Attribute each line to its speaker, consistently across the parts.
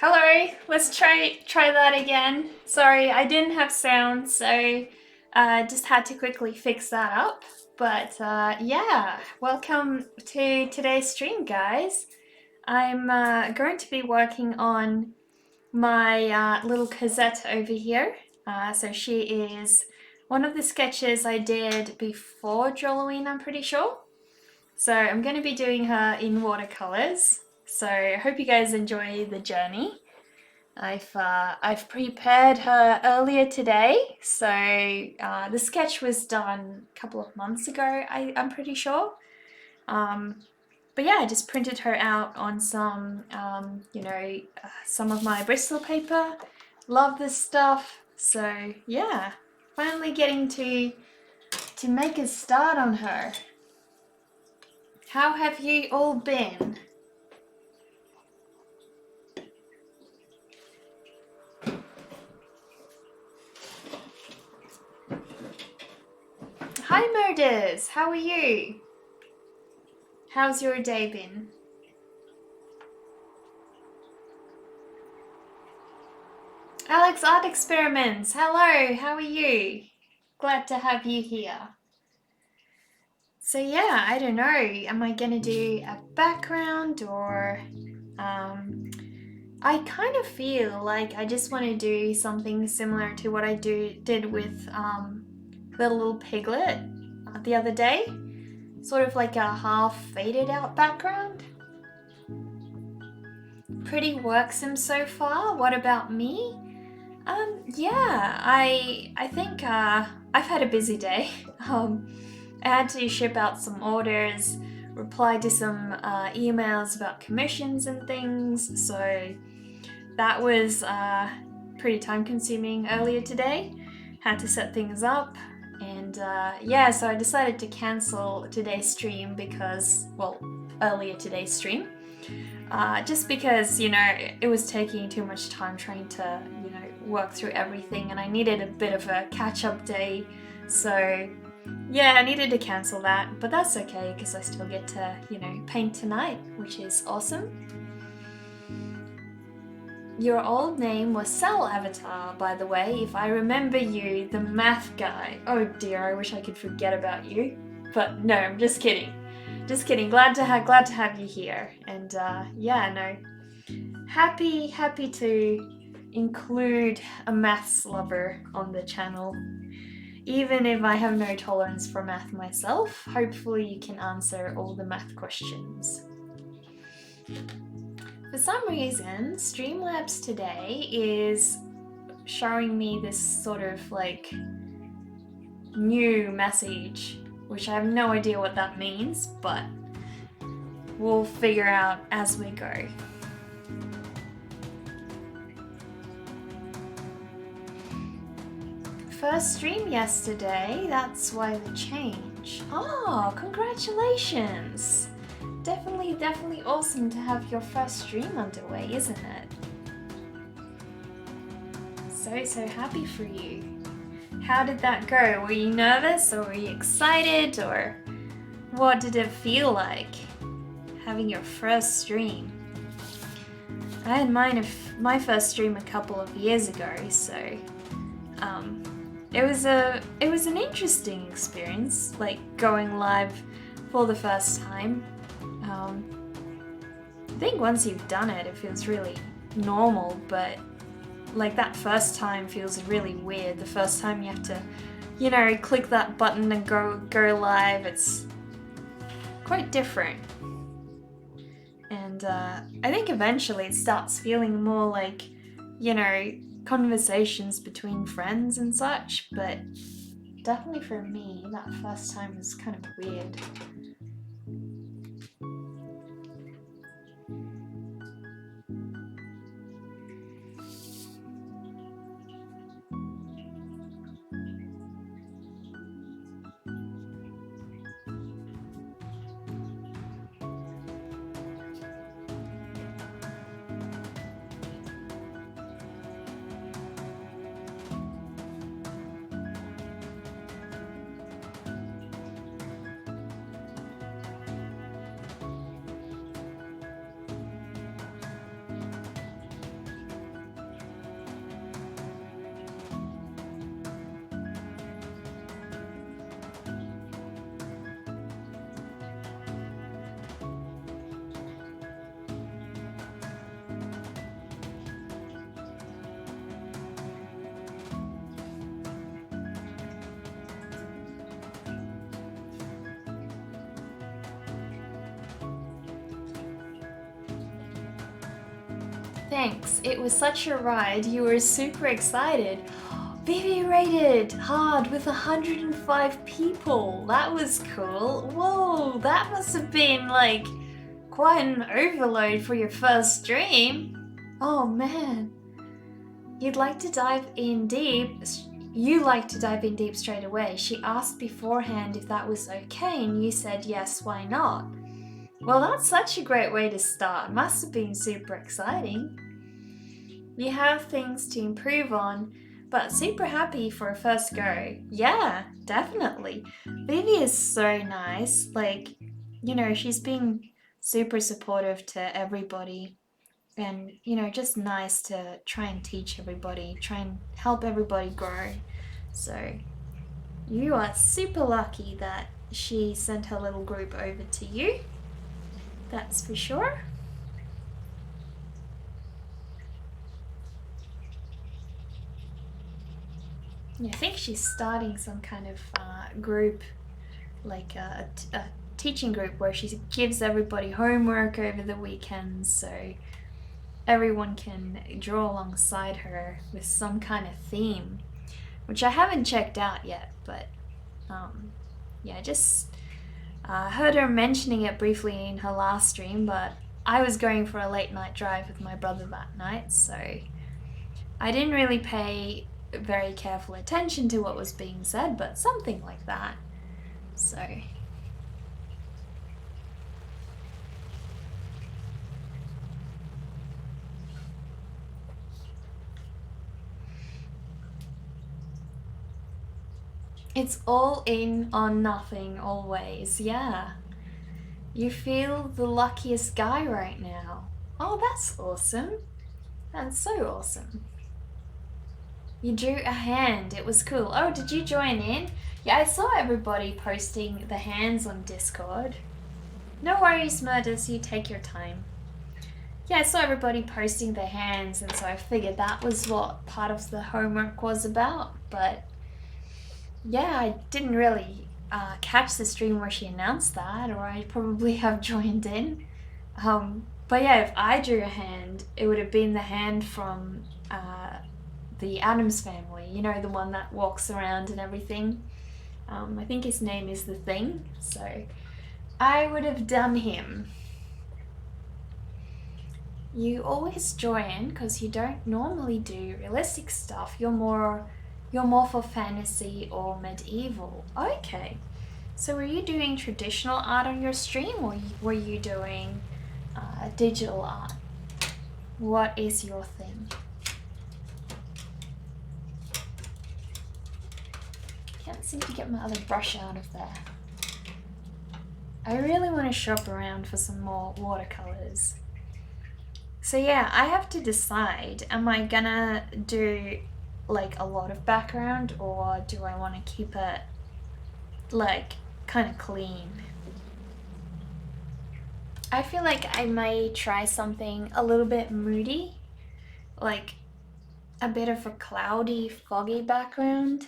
Speaker 1: Hello, let's try that again. Sorry, I didn't have sound, so just had to quickly fix that up. But yeah, welcome to today's stream, guys. I'm going to be working on my little Cosette over here. So she is one of the sketches I did before Halloween, I'm pretty sure. So I'm going to be doing her in watercolors. So I hope you guys enjoy the journey. I've prepared her earlier today, so the sketch was done a couple of months ago. I'm pretty sure. But yeah, I just printed her out on some, some of my Bristol paper. Love this stuff. So yeah, finally getting to make a start on her. How have you all been? Hi Murders, how are you? How's your day been? Alex Art Experiments, hello, how are you? Glad to have you here. So yeah, I don't know, am I gonna do a background or I kind of feel like I just want to do something similar to what I did with the little piglet the other day. Sort of like a half faded out background. Pretty worksome so far. What about me? Yeah, I think I've had a busy day. I had to ship out some orders, reply to some emails about commissions and things, so that was pretty time consuming earlier today. Had to set things up, and yeah, so I decided to cancel today's stream because, well, earlier today's stream. Just because, it was taking too much time trying to, work through everything and I needed a bit of a catch-up day. So, yeah, I needed to cancel that, but that's okay because I still get to, paint tonight, which is awesome. Your old name was Cell Avatar, by the way, if I remember you, the math guy. Oh dear, I wish I could forget about you. But no, I'm just kidding. Just kidding. Glad to have you here. And yeah, no. Happy to include a maths lover on the channel. Even if I have no tolerance for math myself, hopefully you can answer all the math questions. For some reason, Streamlabs today is showing me this sort of like new message, which I have no idea what that means, but we'll figure out as we go. First stream yesterday, that's why the change. Oh, congratulations! Definitely awesome to have your first stream underway, isn't it? So happy for you. How did that go? Were you nervous or were you excited, or what did it feel like having your first stream? I had my first stream a couple of years ago, so it was an interesting experience, like going live for the first time. I think once you've done it, it feels really normal, but like that first time feels really weird. The first time you have to, click that button and go live, it's quite different. And I think eventually it starts feeling more like, conversations between friends and such, but definitely for me, that first time was kind of weird. thanks. It was such a ride. You were super excited. Vivi rated hard with 105 people. That was cool. Whoa, that must have been like quite an overload for your first stream. Oh man. You'd like to dive in deep. You like to dive in deep straight away. She asked beforehand if that was okay, and you said yes, why not? Well, that's such a great way to start. Must have been super exciting. You have things to improve on, but super happy for a first go. Yeah, definitely. Vivi is so nice. Like, you know, she's been super supportive to everybody. And, you know, just nice to try and teach everybody, try and help everybody grow. So, you are super lucky that she sent her little group over to you. That's for sure. Yeah, I think she's starting some kind of group, like a teaching group where she gives everybody homework over the weekends, so everyone can draw alongside her with some kind of theme, which I haven't checked out yet, but yeah, just heard her mentioning it briefly in her last stream, but I was going for a late night drive with my brother that night, so I didn't really pay very careful attention to what was being said, but something like that. So it's all in on nothing always, yeah. You feel the luckiest guy right now. Oh, that's awesome. That's so awesome. You drew a hand. It was cool. Oh, did you join in? Yeah, I saw everybody posting the hands on Discord. No worries, Murders. You take your time. Yeah, I saw everybody posting their hands, and so I figured that was what part of the homework was about. But yeah, I didn't really catch the stream where she announced that, or I'd probably have joined in. But yeah, if I drew a hand, it would have been the hand from the Addams family, you know, the one that walks around and everything. I think his name is The Thing, so I would have done him. You always join because you don't normally do realistic stuff. You're more for fantasy or medieval. Okay. So were you doing traditional art on your stream, or were you doing digital art? What is your thing? Can't seem to get my other brush out of there. I really want to shop around for some more watercolors. So yeah, I have to decide, am I gonna do like a lot of background, or do I want to keep it like kind of clean? I feel like I may try something a little bit moody, like a bit of a cloudy, foggy background.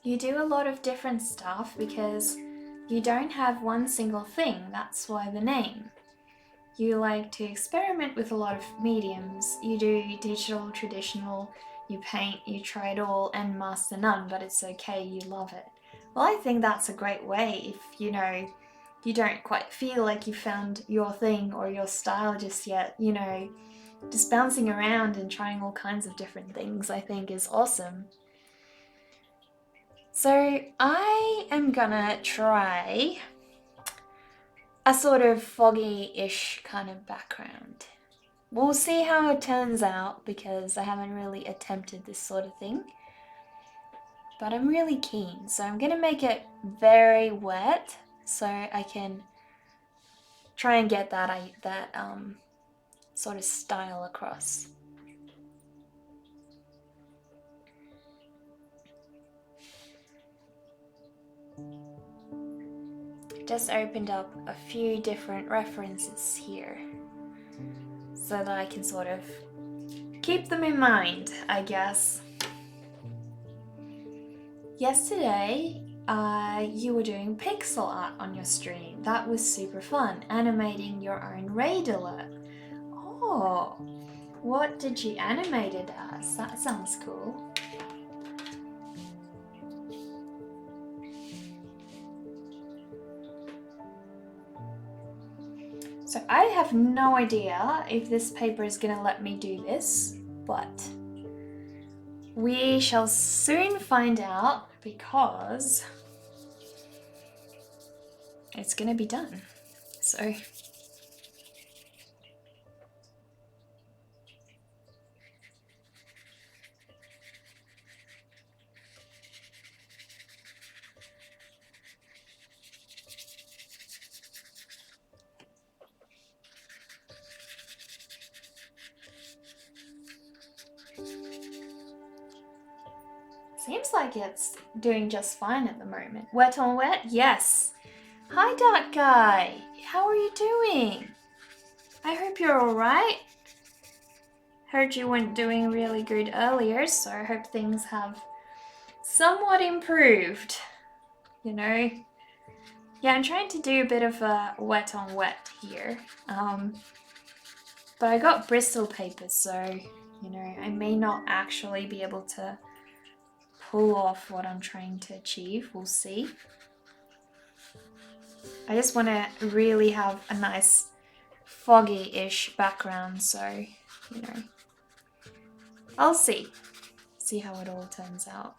Speaker 1: You do a lot of different stuff because you don't have one single thing, that's why the name. You like to experiment with a lot of mediums. You do digital, traditional, you paint, you try it all and master none, but it's okay, you love it. Well, I think that's a great way if, you know, you don't quite feel like you found your thing or your style just yet, you know, just bouncing around and trying all kinds of different things I think is awesome. So I am gonna try a sort of foggy-ish kind of background. We'll see how it turns out because I haven't really attempted this sort of thing. But I'm really keen, so I'm gonna make it very wet so I can try and get that sort of style across. Just opened up a few different references here. so that I can sort of keep them in mind, I guess. Yesterday, you were doing pixel art on your stream. That was super fun, animating your own raid alert. Oh, what did you animate it as? That sounds cool. So I have no idea if this paper is gonna let me do this, but we shall soon find out because it's gonna be done. So seems like it's doing just fine at the moment. Wet on wet? Yes. Hi, Dark Guy. How are you doing? I hope you're alright. Heard you weren't doing really good earlier, so I hope things have somewhat improved. You know? Yeah, I'm trying to do a bit of a wet on wet here. But I got Bristol paper, so, you know, I may not actually be able to pull off what I'm trying to achieve. We'll see. I just want to really have a nice foggy-ish background, so, you know, I'll see how it all turns out.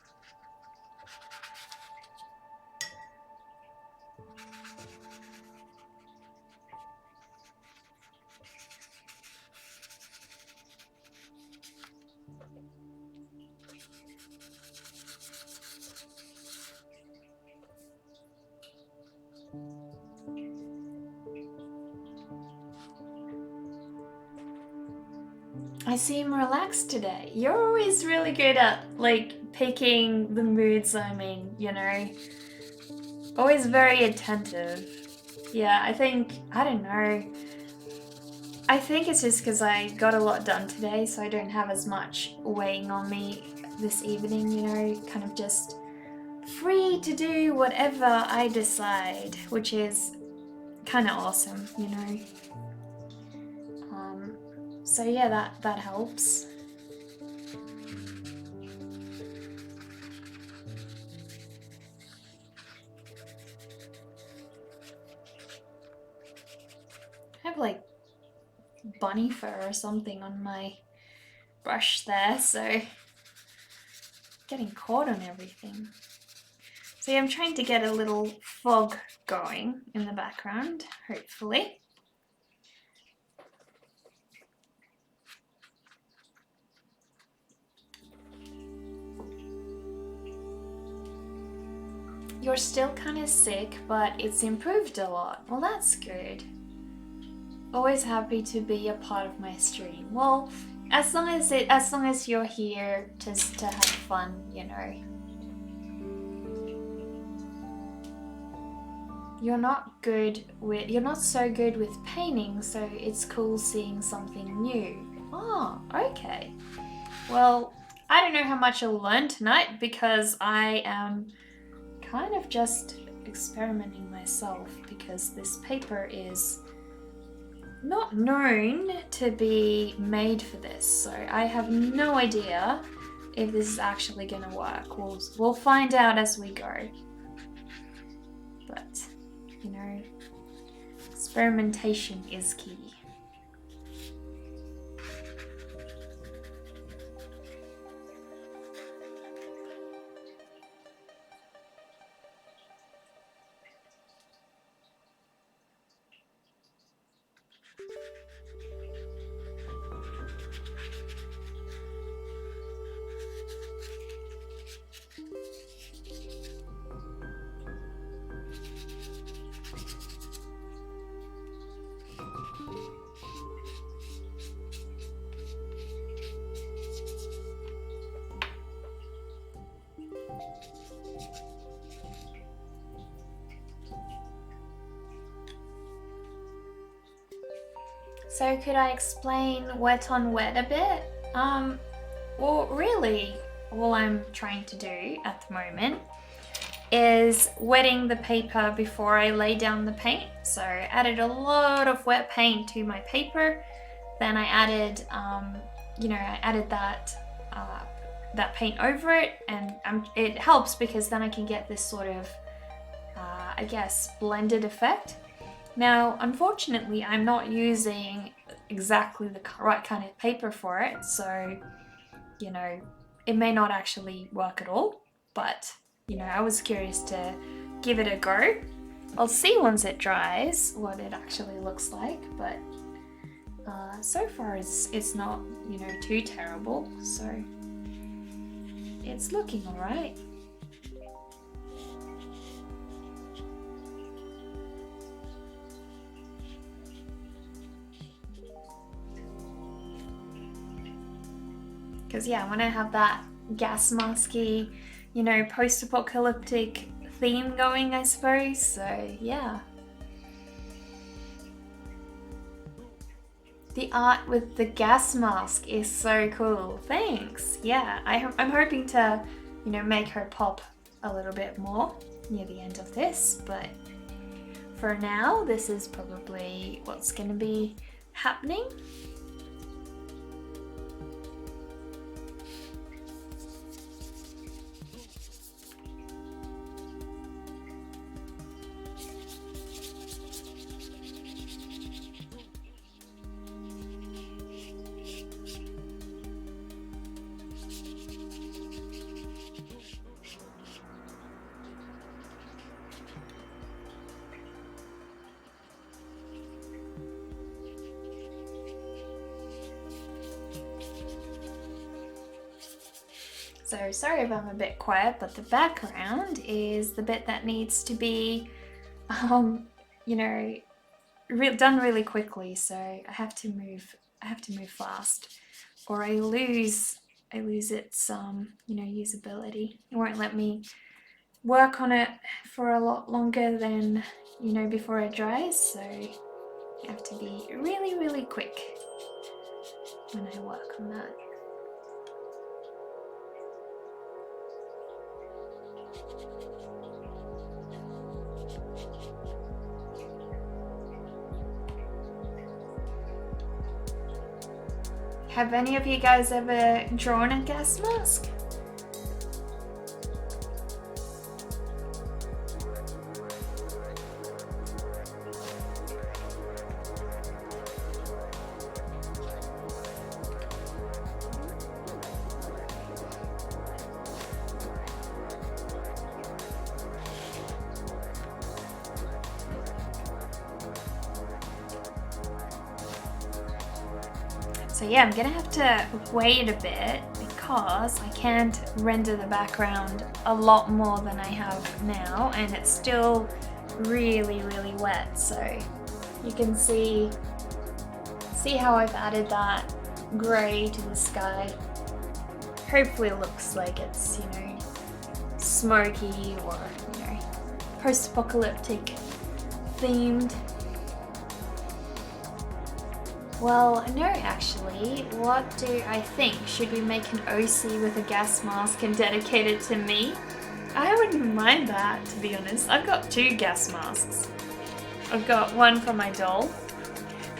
Speaker 1: I seem relaxed today. You're always really good at, like, picking the moods I'm in, you know? Always very attentive. Yeah, I don't know. I think it's just because I got a lot done today, so I don't have as much weighing on me this evening, you know? Kind of just free to do whatever I decide, which is kind of awesome, you know? So yeah, that helps. I have like bunny fur or something on my brush there, so getting caught on everything. So yeah, I'm trying to get a little fog going in the background, hopefully. You're still kind of sick, but it's improved a lot. Well, that's good. Always happy to be a part of my stream. Well, as long as you're here just to have fun, you know. You're not so good with painting, so it's cool seeing something new. Oh, okay. Well, I don't know how much I'll learn tonight because I am kind of just experimenting myself because this paper is not known to be made for this, so I have no idea if this is actually gonna work. We'll find out as we go. But, you know, experimentation is key. So could I explain wet on wet a bit? Well, really, all I'm trying to do at the moment is wetting the paper before I lay down the paint. So I added a lot of wet paint to my paper. Then I added, I added that paint over it, and it helps because then I can get this sort of, I guess, blended effect. Now, unfortunately, I'm not using exactly the right kind of paper for it, so, it may not actually work at all, but, I was curious to give it a go. I'll see once it dries what it actually looks like, but so far it's not, too terrible, so it's looking all right. Because yeah, when I have that gas masky, post-apocalyptic theme going, I suppose, so yeah. The art with the gas mask is so cool, thanks. Yeah, I'm hoping to, make her pop a little bit more near the end of this, but for now, this is probably what's gonna be happening. So sorry if I'm a bit quiet, but the background is the bit that needs to be, done really quickly. So I have to move fast, or I lose its usability. It won't let me work on it for a lot longer than before it dries. So I have to be really quick when I work on that. Have any of you guys ever drawn a gas mask? So yeah, I'm gonna have to wait a bit because I can't render the background a lot more than I have now, and it's still really wet. So you can see how I've added that grey to the sky. Hopefully it looks like it's, smoky or, post-apocalyptic themed. Well, no, actually. What do I think? Should we make an OC with a gas mask and dedicate it to me? I wouldn't mind that, to be honest. I've got 2 gas masks. I've got one for my doll,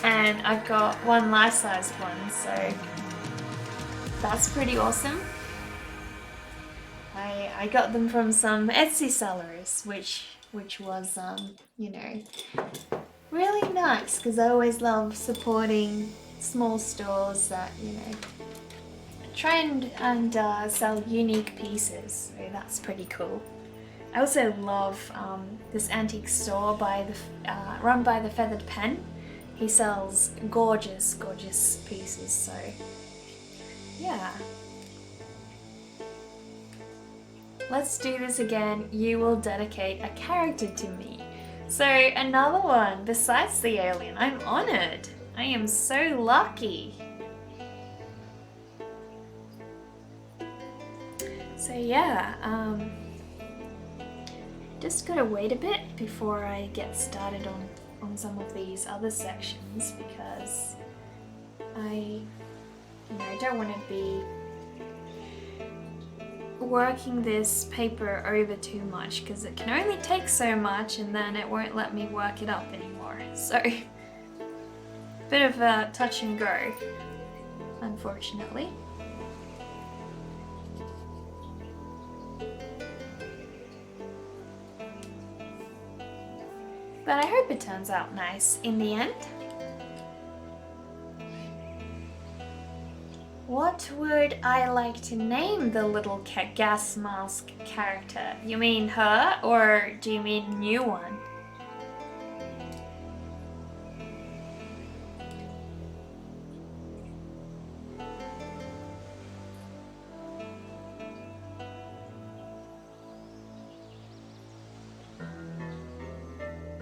Speaker 1: and I've got one life-sized one, so that's pretty awesome. I got them from some Etsy sellers, which was, really nice, because I always love supporting small stores that, try and sell unique pieces, so that's pretty cool. I also love this antique store run by the Feathered Pen. He sells gorgeous pieces, so yeah. Let's do this again. You will dedicate a character to me. So another one besides the alien. I'm honored. I am so lucky. So yeah, just gotta wait a bit before I get started on on some of these other sections because I don't want to be working this paper over too much because it can only take so much and then it won't let me work it up anymore. So, bit of a touch and go, unfortunately. But I hope it turns out nice in the end. What would I like to name the little gas mask character? You mean her, or do you mean a new one?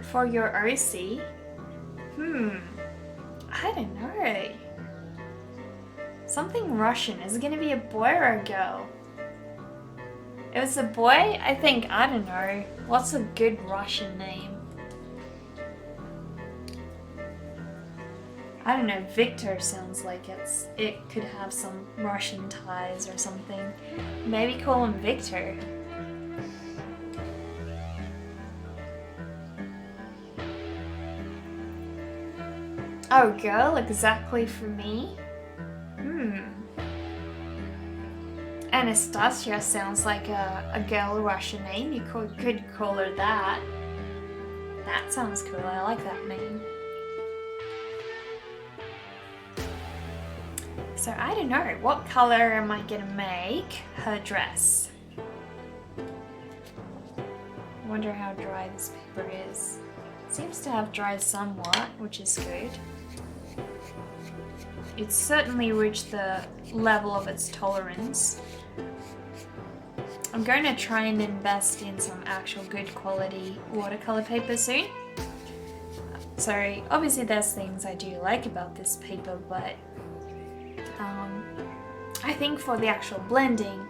Speaker 1: For your OC? I don't know. Something Russian. Is it gonna be a boy or a girl? If it's a boy, I think, I don't know. What's a good Russian name? I don't know, Victor sounds like it could have some Russian ties or something. Maybe call him Victor. Oh, girl, exactly for me? Anastasia sounds like a girl Russian name. You could call her that. That sounds cool. I like that name. So I don't know. What color am I gonna make her dress? I wonder how dry this paper is. It seems to have dried somewhat, which is good. It's certainly reached the level of its tolerance. I'm going to try and invest in some actual good quality watercolor paper soon. So obviously there's things I do like about this paper, but I think for the actual blending,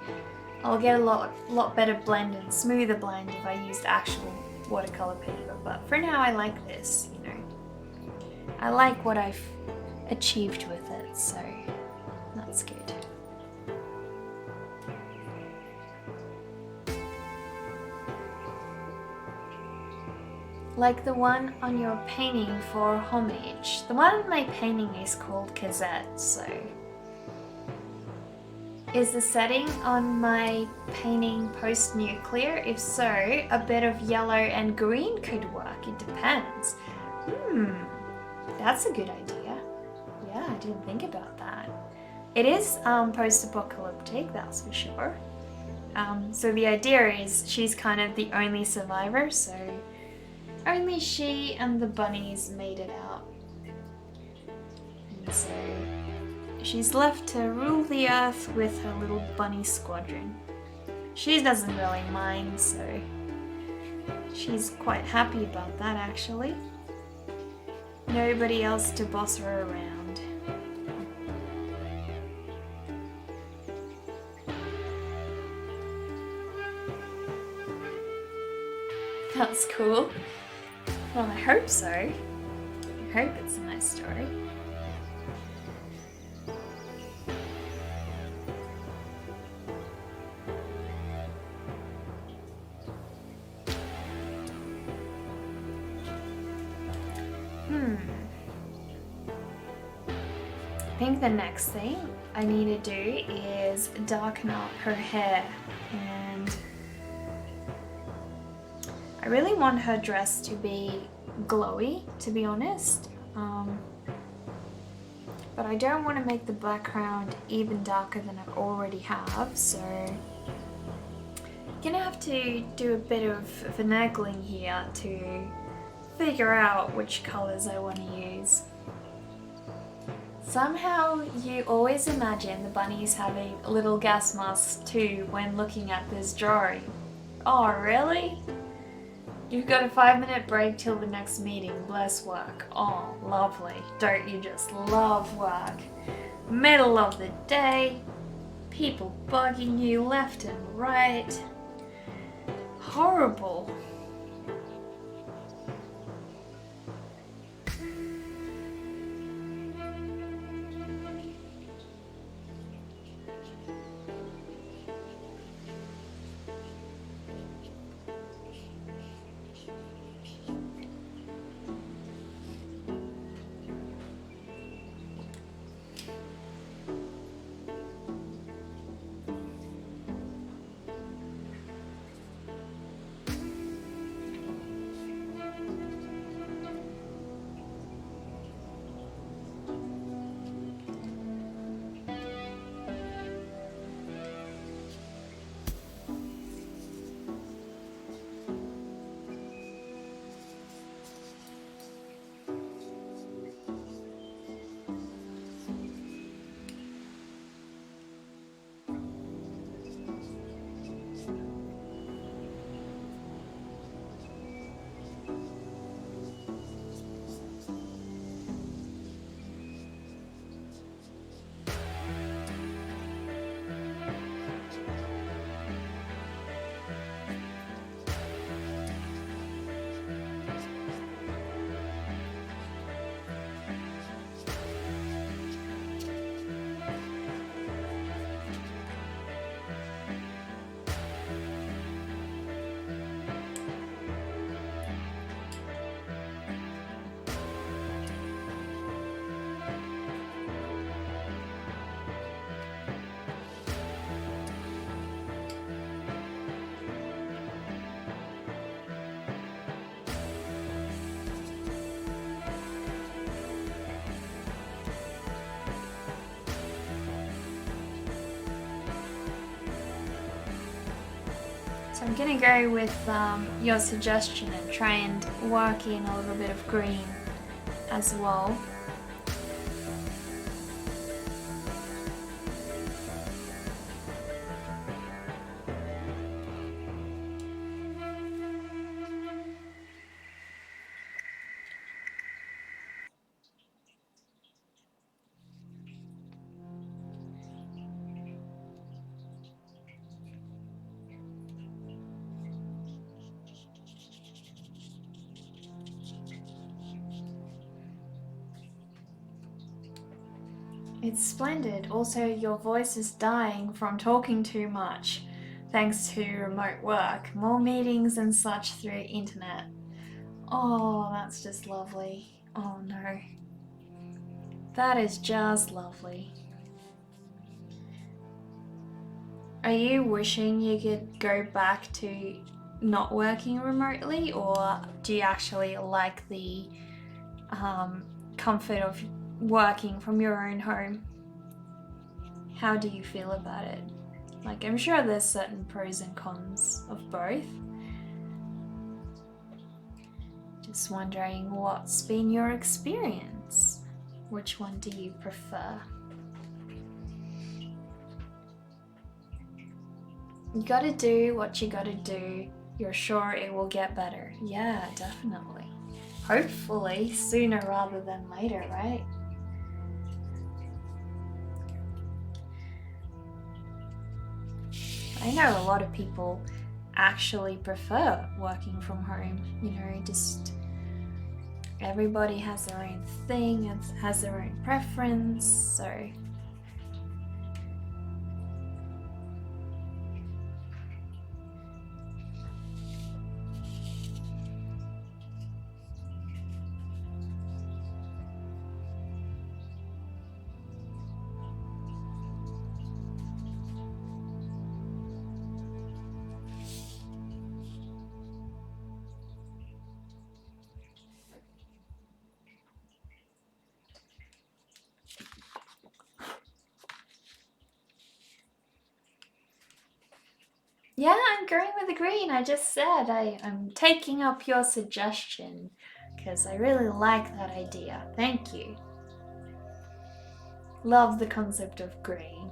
Speaker 1: I'll get a lot better blend and smoother blend if I used actual watercolor paper. But for now I like this, you know. I like what I've achieved with it, so that's good. Like the one on your painting for homage. The one on my painting is called Cosette, so. Is the setting on my painting post-nuclear? If so, a bit of yellow and green could work, it depends. That's a good idea. Yeah, I didn't think about that. It is post-apocalyptic, that's for sure. So the idea is she's kind of the only survivor, so only she and the bunnies made it out. And so she's left to rule the earth with her little bunny squadron. She doesn't really mind, so she's quite happy about that actually. Nobody else to boss her around. That's cool. Well, I hope so. I hope it's a nice story. I think the next thing I need to do is darken up her hair, and I really want her dress to be glowy, to be honest, but I don't want to make the background even darker than I already have, so I'm gonna have to do a bit of finagling here to figure out which colors I want to use. Somehow you always imagine the bunnies having little gas masks too when looking at this drawing. Oh, really? You've got a 5-minute break till the next meeting, bless work. Oh, lovely. Don't you just love work? Middle of the day, people bugging you left and right. Horrible. So I'm gonna go with your suggestion and try and work in a little bit of green as well. It's splendid. Also, your voice is dying from talking too much, thanks to remote work, more meetings and such through internet. Oh, that's just lovely. Oh no. That is just lovely. Are you wishing you could go back to not working remotely, or do you actually like the comfort of working from your own home? How do you feel about it? Like, I'm sure there's certain pros and cons of both. Just wondering what's been your experience? Which one do you prefer? You gotta do what you gotta do. You're sure it will get better. Yeah, definitely. Hopefully sooner rather than later, right? I know a lot of people actually prefer working from home, you know, just everybody has their own thing and has their own preference, so yeah, I'm going with the green. I just said I'm taking up your suggestion because I really like that idea. Thank you. Love the concept of green.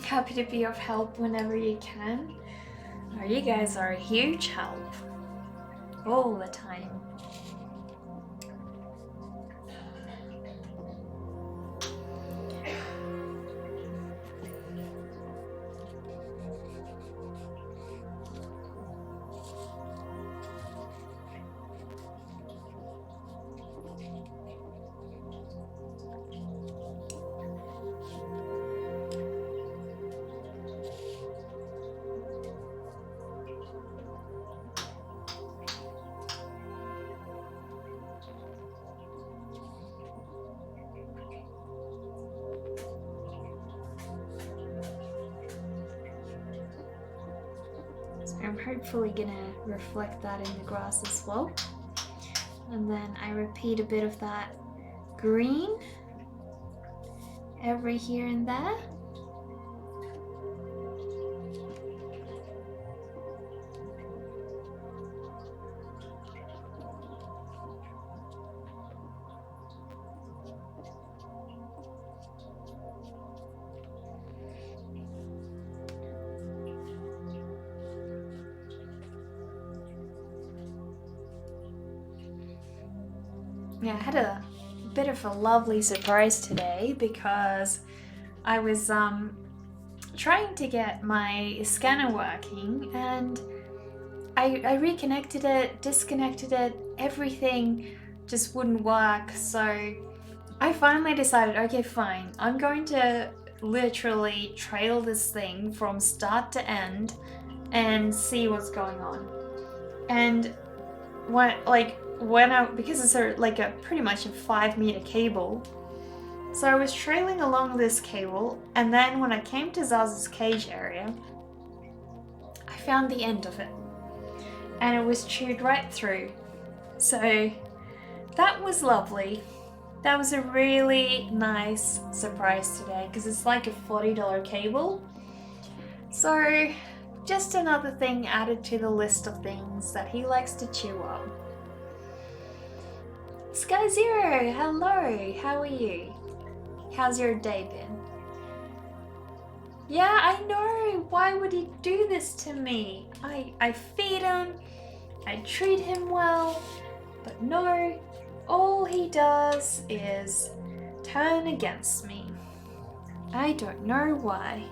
Speaker 1: Happy to be of help whenever you can. Oh, you guys are a huge help. All the time. I'm hopefully gonna reflect that in the grass as well. And then I repeat a bit of that green every here and there. Yeah, I had a bit of a lovely surprise today because I was trying to get my scanner working and I reconnected it, disconnected it, everything just wouldn't work. So I finally decided, okay, fine, I'm going to literally trail this thing from start to end and see what's going on. And because it's a pretty much a 5 meter cable, so I was trailing along this cable, and then when I came to Zaz's cage area, I found the end of it, and it was chewed right through. So that was lovely. That was a really nice surprise today because it's like a $40 cable. So just another thing added to the list of things that he likes to chew up. Sky Zero, hello, how are you? How's your day been? Yeah, I know, why would he do this to me? I feed him, I treat him well, but no, all he does is turn against me. I don't know why.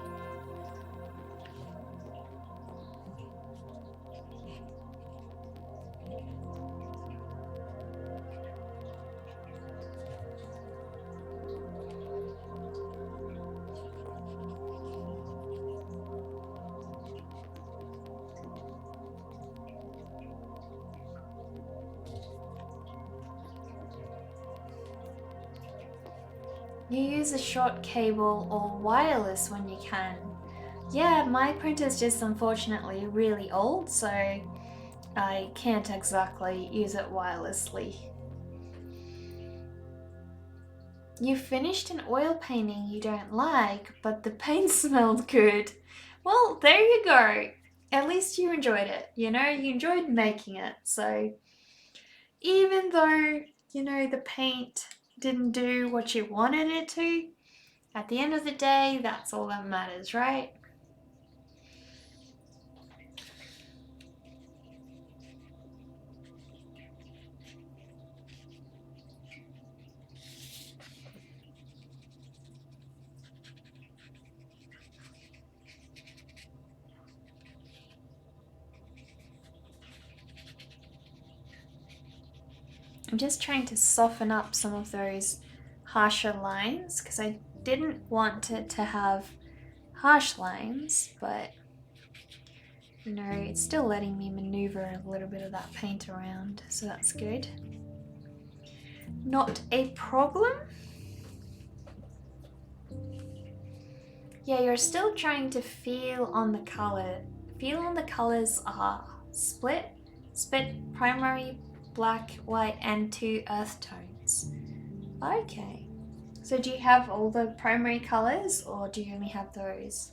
Speaker 1: You use a short cable or wireless when you can. Yeah, my printer's just unfortunately really old, so I can't exactly use it wirelessly. You finished an oil painting you don't like, but the paint smelled good. Well, there you go. At least you enjoyed it, you enjoyed making it. So even though, the paint didn't do what you wanted it to, at the end of the day, that's all that matters, right? I'm just trying to soften up some of those harsher lines because I didn't want it to have harsh lines, but it's still letting me maneuver a little bit of that paint around, so that's good. Not a problem. Yeah, you're still trying to feel on the color. Feel on the colors are split, primary, black, white, and 2 earth tones. Okay. So do you have all the primary colors or do you only have those?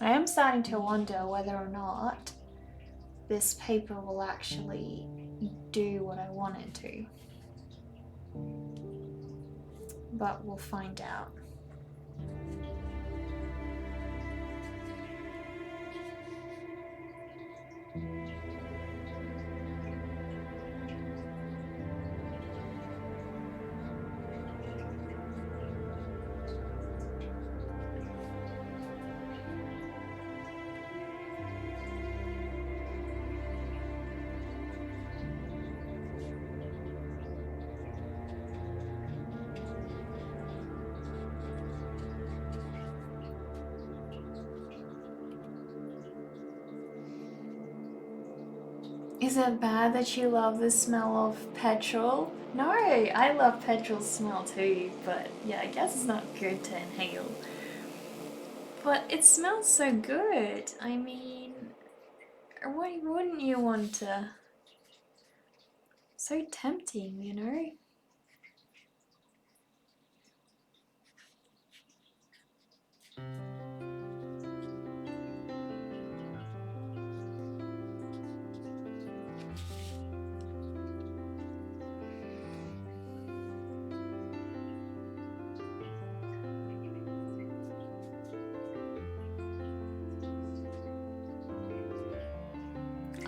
Speaker 1: I am starting to wonder whether or not this paper will actually do what I want it to. But we'll find out. Is it bad that you love the smell of petrol? No, I love petrol smell too, but yeah, I guess it's not good to inhale. But it smells so good. I mean, why wouldn't you want to? So tempting.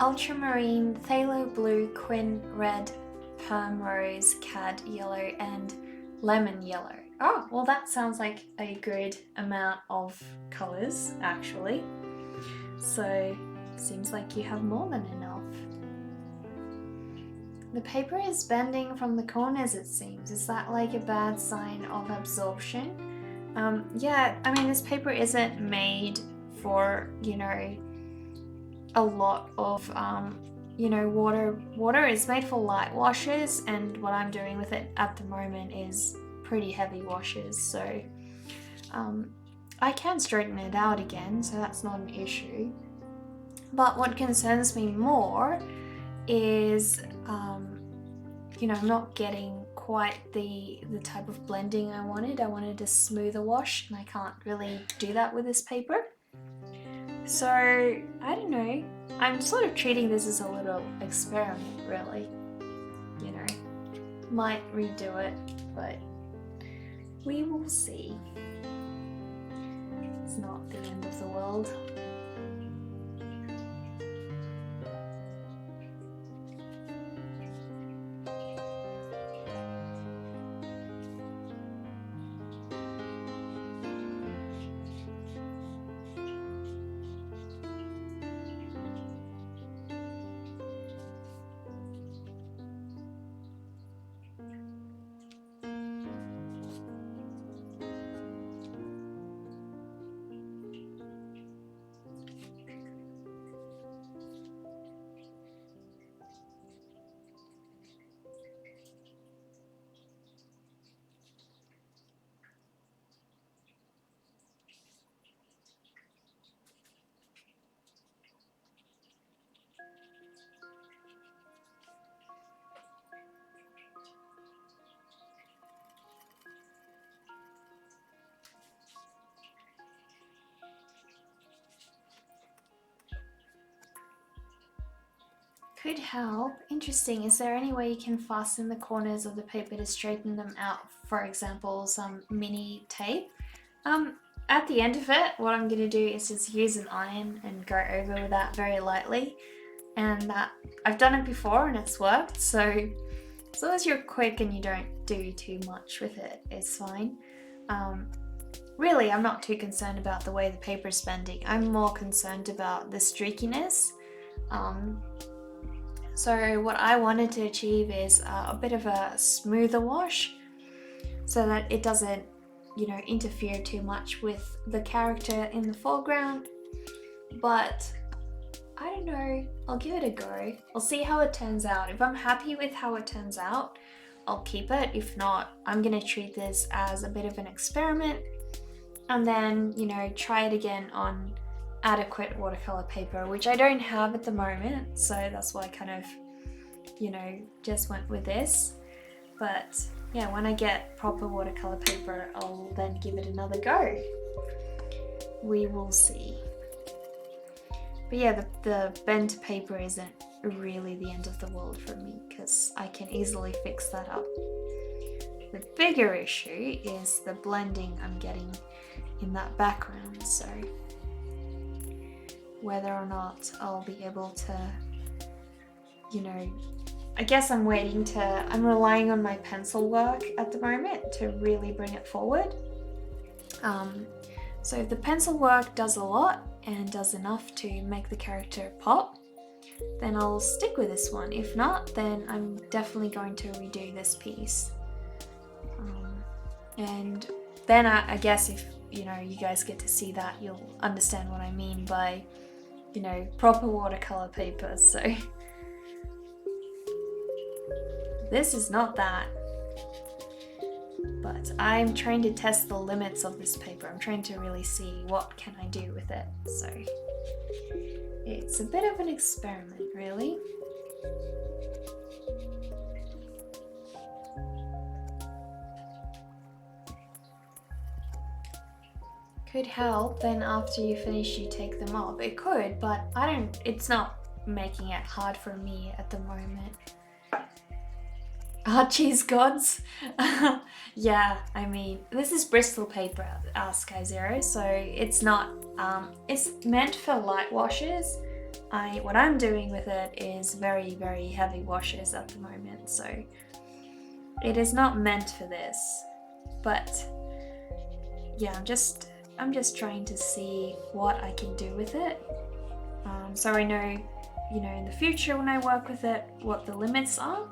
Speaker 1: ultramarine, phthalo blue, quin red, perm rose, cad yellow, and lemon yellow. Oh, well that sounds like a good amount of colours actually. So seems like you have more than enough. The paper is bending from the corners, it seems. Is that like a bad sign of absorption? Yeah, I mean this paper isn't made for, you know, a lot of you know, water is made for light washes, and what I'm doing with it at the moment is pretty heavy washes, so I can straighten it out again, so that's not an issue. But what concerns me more is you know, I'm not getting quite the type of blending I wanted. I wanted a smoother wash, and I can't really do that with this paper. So I don't know, I'm sort of treating this as a little experiment really, you know, might redo it, but we will see. It's not the end of the world. Could help. Interesting. Is there any way you can fasten the corners of the paper to straighten them out? For example, some mini tape? At the end of it, what I'm going to do is just use an iron and go over with that very lightly. And that I've done it before and it's worked, so as long as you're quick and you don't do too much with it, it's fine. Really, I'm not too concerned about the way the paper is bending. I'm more concerned about the streakiness. So what I wanted to achieve is a bit of a smoother wash so that it doesn't, you know, interfere too much with the character in the foreground. But I don't know, I'll give it a go. I'll see how it turns out. If I'm happy with how it turns out, I'll keep it. If not, I'm gonna treat this as a bit of an experiment and then, you know, try it again on adequate watercolor paper, which I don't have at the moment, so that's why I kind of, you know, just went with this. But yeah, when I get proper watercolor paper, I'll then give it another go. We will see. But yeah, the bent paper isn't really the end of the world for me because I can easily fix that up. The bigger issue is the blending I'm getting in that background, so whether or not I'll be able to, you know, I guess I'm relying on my pencil work at the moment to really bring it forward. So if the pencil work does a lot and does enough to make the character pop, then I'll stick with this one. If not, then I'm definitely going to redo this piece. And then I guess if, you know, you guys get to see that, you'll understand what I mean by, you know, proper watercolor paper. So this is not that, but I'm trying to test the limits of this paper. I'm trying to really see what can I do with it. So it's a bit of an experiment, really. Could help, then after you finish you take them off. It could, but it's not making it hard for me at the moment. Archie's gods? Yeah, I mean, this is Bristol paper, Sky Zero, so it's not, it's meant for light washes, what I'm doing with it is very, very heavy washes at the moment, so it is not meant for this. But yeah, I'm just trying to see what I can do with it. So I know, in the future when I work with it, what the limits are.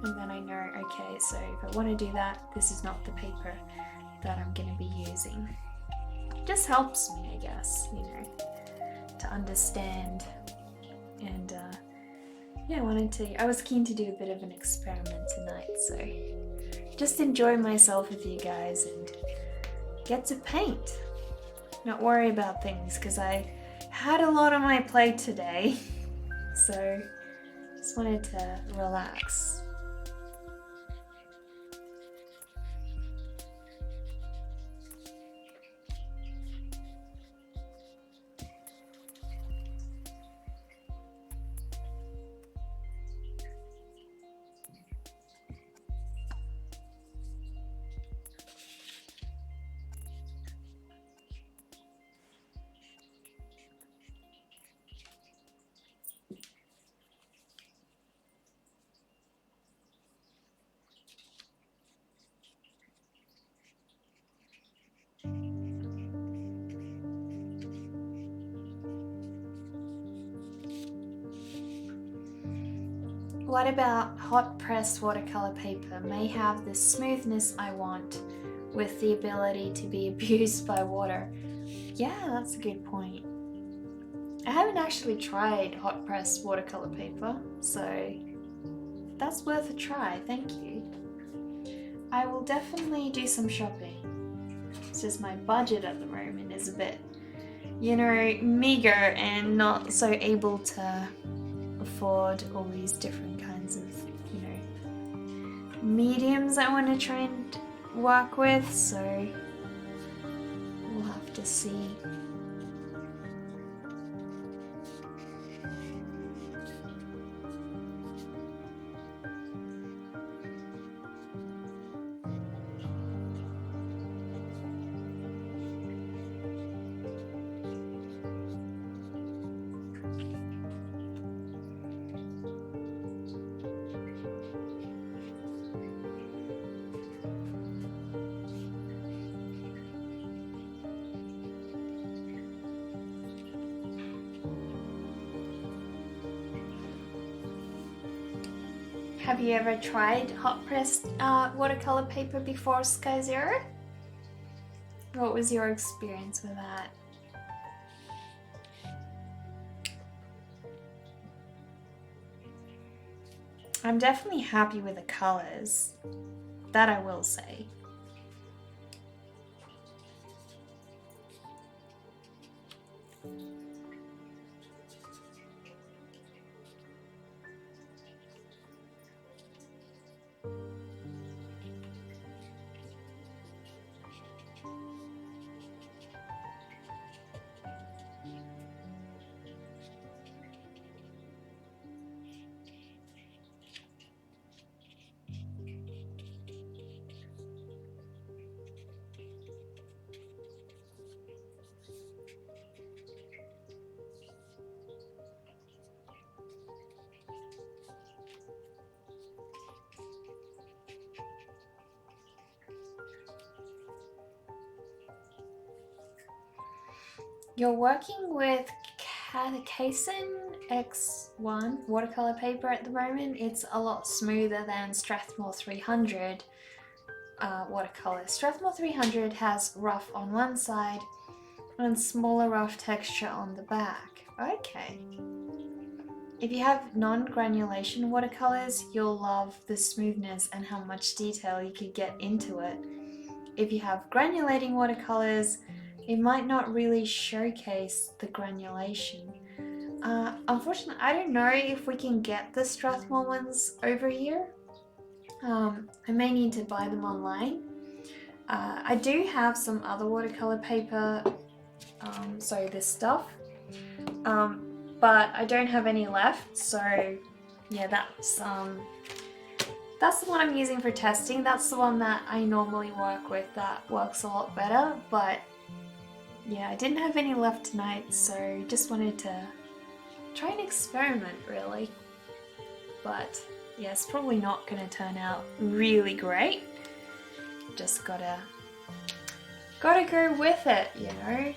Speaker 1: And then I know, okay, so if I want to do that, this is not the paper that I'm going to be using. It just helps me, I guess, to understand. And yeah, I was keen to do a bit of an experiment tonight, so just enjoy myself with you guys and get to paint. Not worry about things, because I had a lot on my plate today, so just wanted to relax. What about hot press watercolor paper may have the smoothness I want with the ability to be abused by water? Yeah, that's a good point. I haven't actually tried hot press watercolor paper, so that's worth a try, thank you. I will definitely do some shopping. It's just my budget at the moment is a bit, meager and not so able to afford all these different kinds of, mediums I want to try and work with, so we'll have to see. Have you ever tried hot pressed watercolor paper before, Sky Zero? What was your experience with that? I'm definitely happy with the colors, that I will say. You're working with Cosette X1 watercolor paper at the moment. It's a lot smoother than Strathmore 300 watercolor. Strathmore 300 has rough on one side and smaller rough texture on the back. Okay. If you have non-granulation watercolors, you'll love the smoothness and how much detail you could get into it. If you have granulating watercolors, it might not really showcase the granulation. Unfortunately, I don't know if we can get the Strathmore ones over here. I may need to buy them online. I do have some other watercolor paper, so this stuff, but I don't have any left, so yeah, that's the one I'm using for testing. That's the one that I normally work with that works a lot better, but yeah, I didn't have any left tonight, so just wanted to try and experiment really. But yeah, it's probably not gonna turn out really great. Just gotta go with it, you know?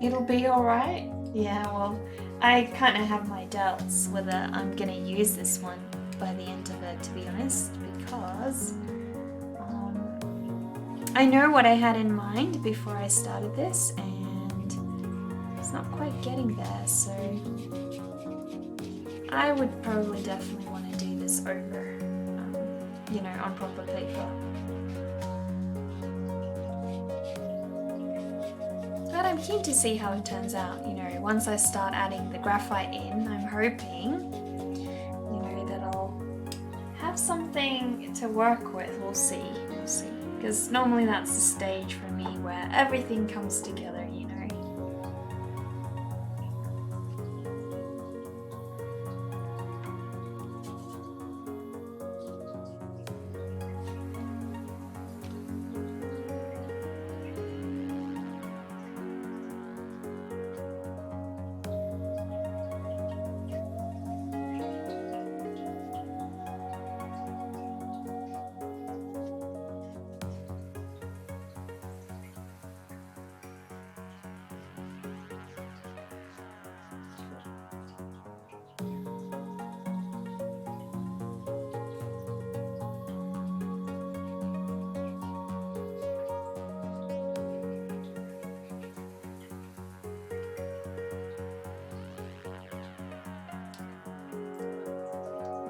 Speaker 1: It'll be alright. Yeah, well, I kind of have my doubts whether I'm gonna use this one by the end of it, to be honest, because I know what I had in mind before I started this, and it's not quite getting there, so I would probably definitely want to do this over, you know, on proper paper. But I'm keen to see how it turns out, you know, once I start adding the graphite in. I'm hoping, you know, that I'll have something to work with. We'll see, because normally that's the stage for me where everything comes together, you know.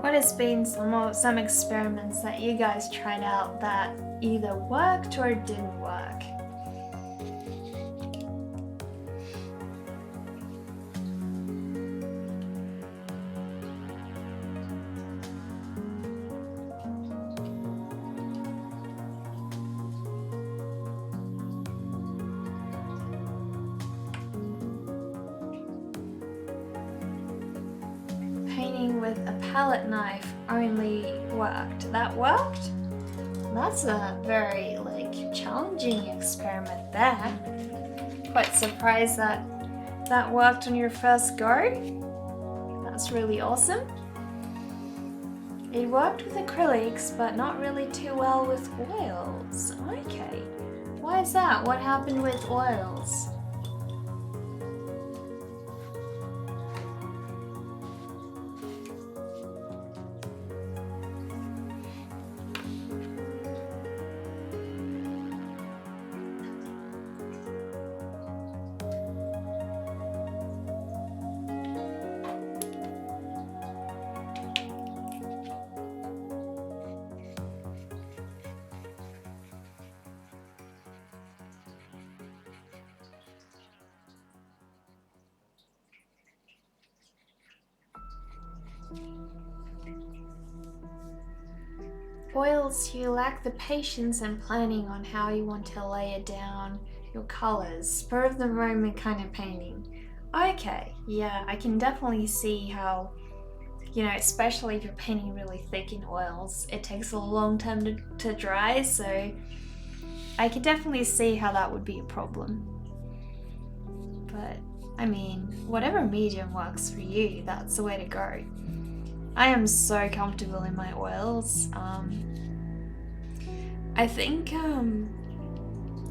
Speaker 1: What has been some experiments that you guys tried out that either worked or didn't work? Painting with a palette knife only worked. That worked? That's a very challenging experiment there. Quite surprised that that worked on your first go. That's really awesome. It worked with acrylics, but not really too well with oils. Okay. Why is that? What happened with oils? Oils, you lack the patience and planning on how you want to layer down your colors, spur of the moment kind of painting. Okay, yeah, I can definitely see how, you know, especially if you're painting really thick in oils, it takes a long time to dry, so I can definitely see how that would be a problem. But, I mean, whatever medium works for you, that's the way to go. I am so comfortable in my oils. I think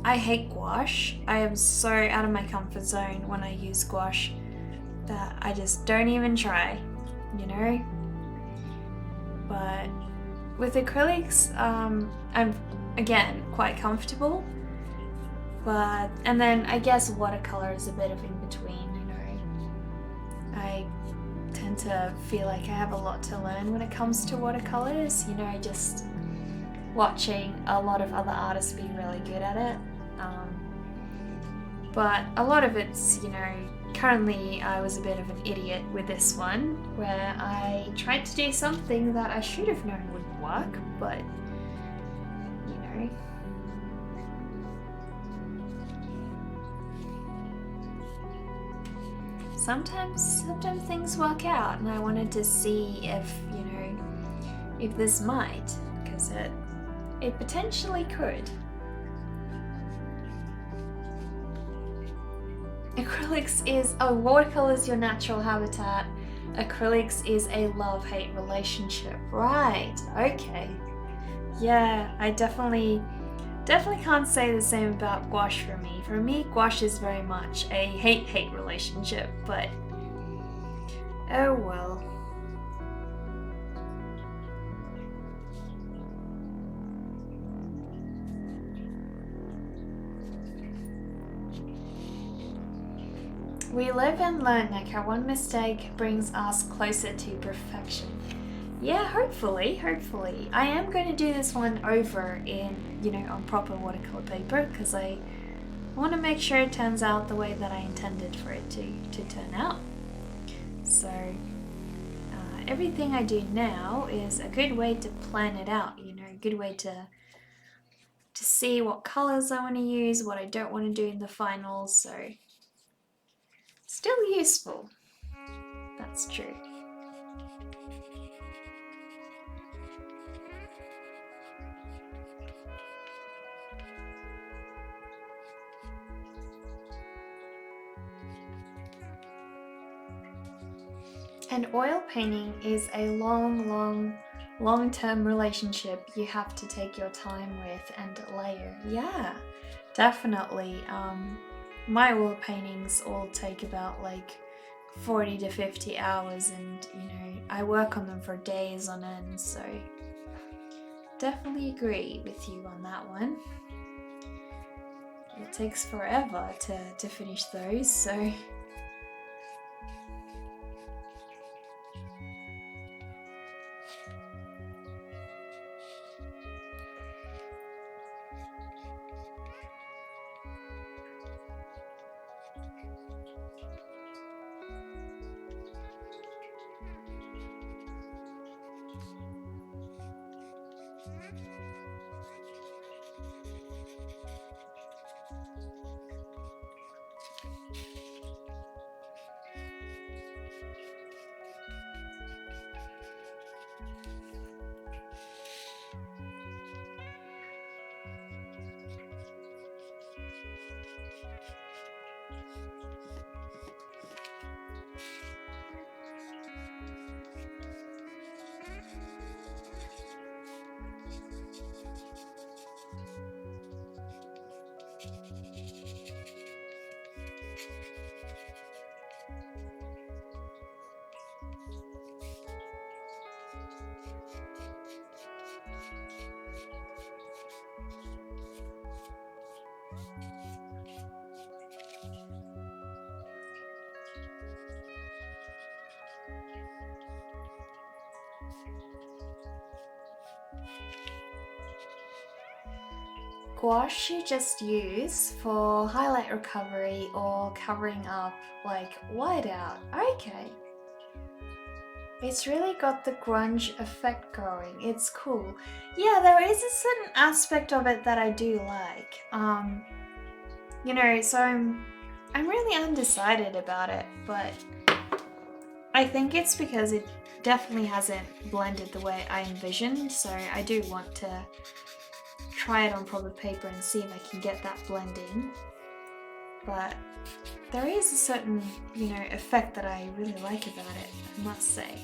Speaker 1: I hate gouache. I am so out of my comfort zone when I use gouache that I just don't even try, you know? But with acrylics, I'm again quite comfortable. And then I guess watercolor is a bit of in between, you know. I tend to feel like I have a lot to learn when it comes to watercolors, you know, just watching a lot of other artists be really good at it. But a lot of it's, you know, currently I was a bit of an idiot with this one, where I tried to do something that I should have known would work, but, you know. Sometimes things work out, and I wanted to see if, you know, if this might, because it potentially could. Acrylics is, oh, watercolor's your natural habitat. Acrylics is a love-hate relationship. Right, okay. Yeah, I definitely can't say the same about gouache for me. For me, gouache is very much a hate-hate relationship, but oh well. We live and learn, Neka. One mistake brings us closer to perfection. Yeah, hopefully. I am going to do this one over in, you know, on proper watercolor paper, because I want to make sure it turns out the way that I intended for it to turn out. So everything I do now is a good way to plan it out, you know, a good way to see what colors I want to use, what I don't want to do in the finals, so still useful. That's true. And oil painting is a long-term relationship you have to take your time with and layer. Yeah, definitely. My oil paintings all take about like 40 to 50 hours, and you know, I work on them for days on end, so definitely agree with you on that one. It takes forever to finish those, so gouache you just use for highlight recovery or covering up like whiteout. Okay. It's really got the grunge effect going. It's cool. Yeah, there is a certain aspect of it that I do like. You know, so I'm really undecided about it, but I think it's because it definitely hasn't blended the way I envisioned, so I do want to try it on proper paper and see if I can get that blending. But there is a certain, you know, effect that I really like about it, I must say.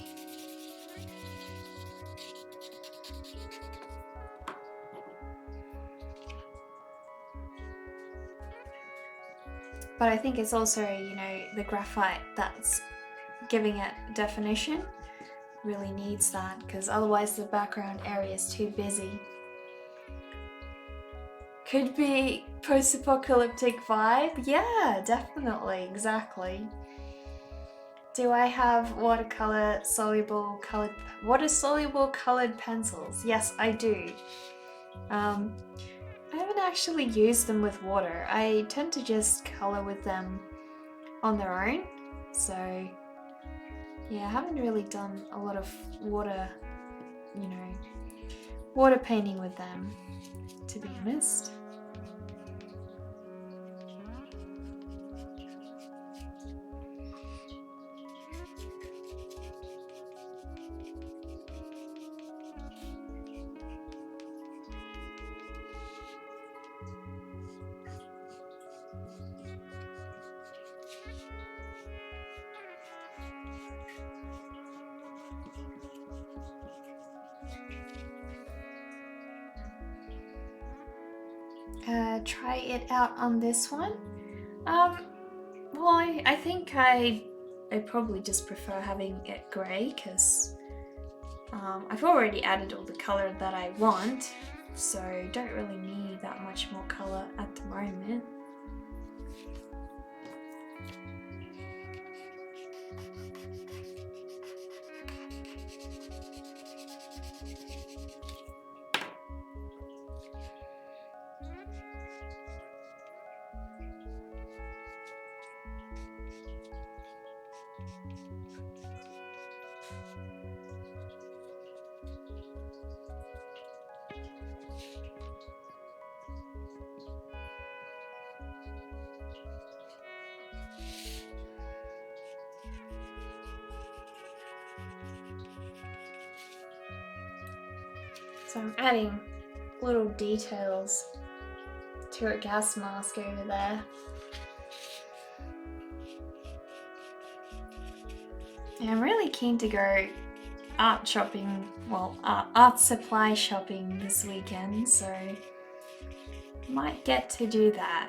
Speaker 1: But I think it's also, you know, the graphite that's giving it definition really needs that, because otherwise the background area is too busy. Could be post-apocalyptic vibe. Yeah, definitely, exactly. Do I have water soluble colored pencils? Yes, I do. I haven't actually used them with water. I tend to just color with them on their own. So yeah, I haven't really done a lot of water painting with them, to be honest. Try it out on this one. Well, I think I probably just prefer having it grey because I've already added all the colour that I want, so don't really need that much more colour at the moment. So I'm adding little details to a gas mask over there. And I'm really keen to go art supply shopping this weekend, so might get to do that.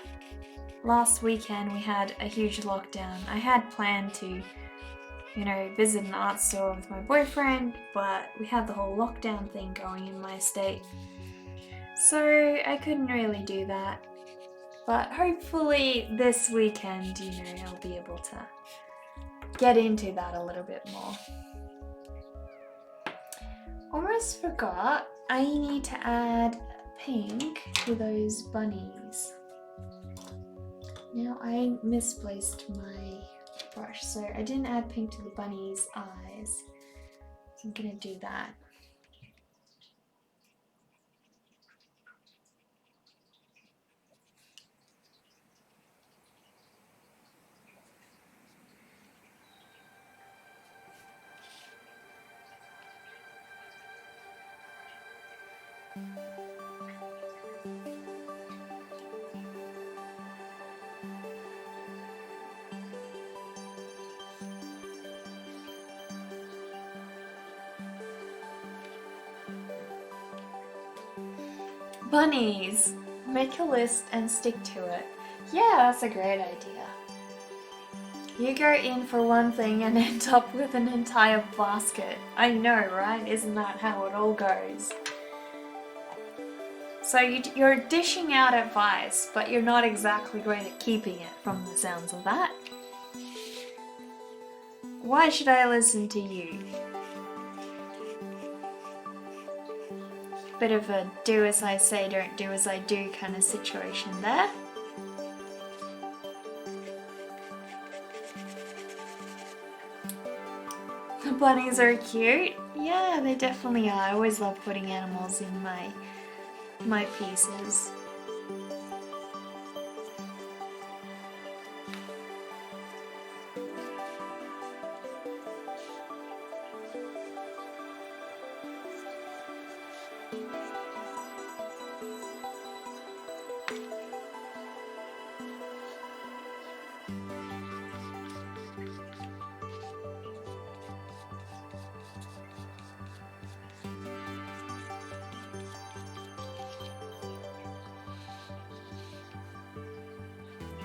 Speaker 1: Last weekend we had a huge lockdown. I had planned to visit an art store with my boyfriend, but we had the whole lockdown thing going in my estate, so I couldn't really do that. But hopefully this weekend, I'll be able to get into that a little bit more. Almost forgot, I need to add pink to those bunnies. Now I misplaced my brush, so I didn't add pink to the bunny's eyes, so I'm gonna do that. Bunnies! Make a list and stick to it. Yeah, that's a great idea. You go in for one thing and end up with an entire basket. I know, right? Isn't that how it all goes? So you're dishing out advice, but you're not exactly great at keeping it, from the sounds of that. Why should I listen to you? Bit of a do as I say, don't do as I do kind of situation there. The bunnies are cute. Yeah, they definitely are. I always love putting animals in my pieces.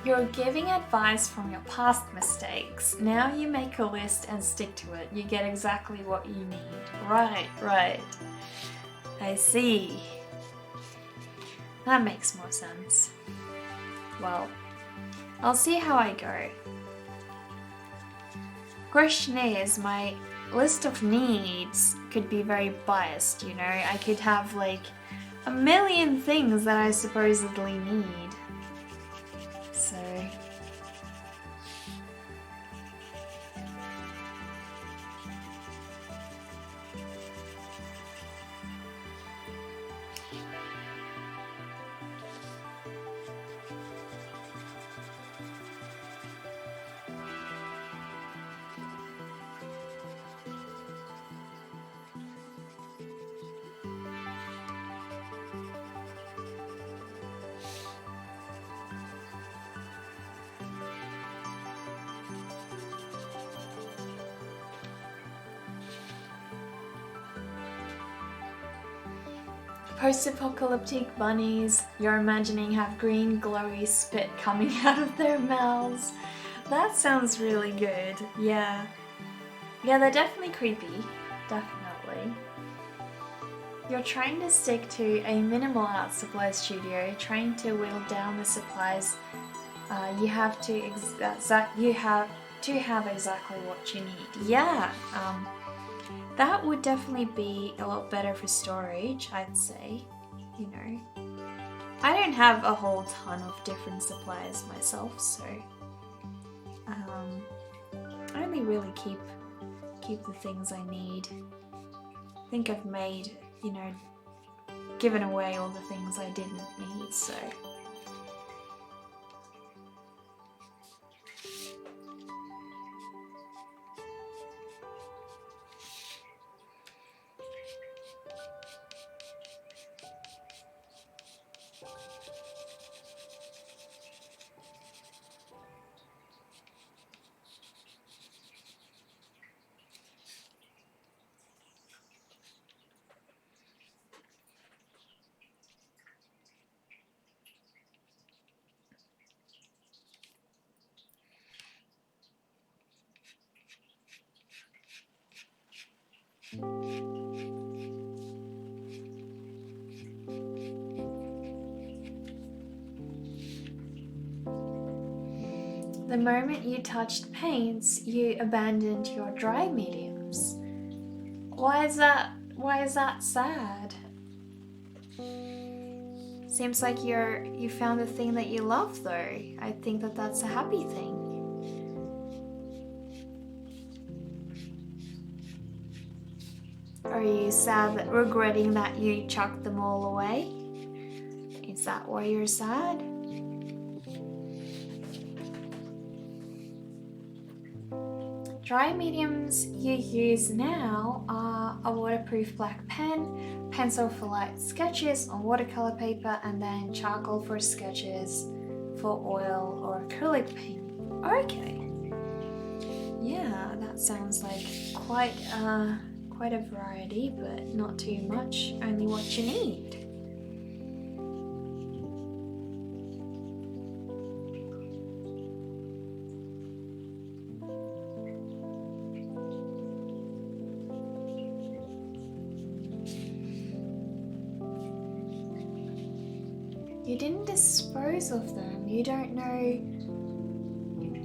Speaker 1: You're giving advice from your past mistakes. Now you make a list and stick to it. You get exactly what you need. Right. I see. That makes more sense. Well, I'll see how I go. question is, my list of needs could be very biased, you know? I could have like a million things that I supposedly need. So... Post-apocalyptic bunnies you're imagining have green glowy spit coming out of their mouths. That sounds really good. Yeah. Yeah, they're definitely creepy. Definitely. You're trying to stick to a minimal art supply studio, trying to whittle down the supplies you have to have exactly what you need. Yeah. That would definitely be a lot better for storage, I'd say, you know. I don't have a whole ton of different supplies myself, so I only really keep the things I need. I think I've made, you know, given away all the things I didn't need, so... The moment you touched paints, you abandoned your dry mediums. Why is that sad? Seems like you found the thing that you love though. I think that that's a happy thing. Are you sad, regretting that you chucked them all away? Is that why you're sad? Dry mediums you use now are a waterproof black pen, pencil for light sketches on watercolor paper, and then charcoal for sketches for oil or acrylic paint. Okay. Yeah, that sounds like quite a variety, but not too much, only what you need. You didn't dispose of them. You don't know.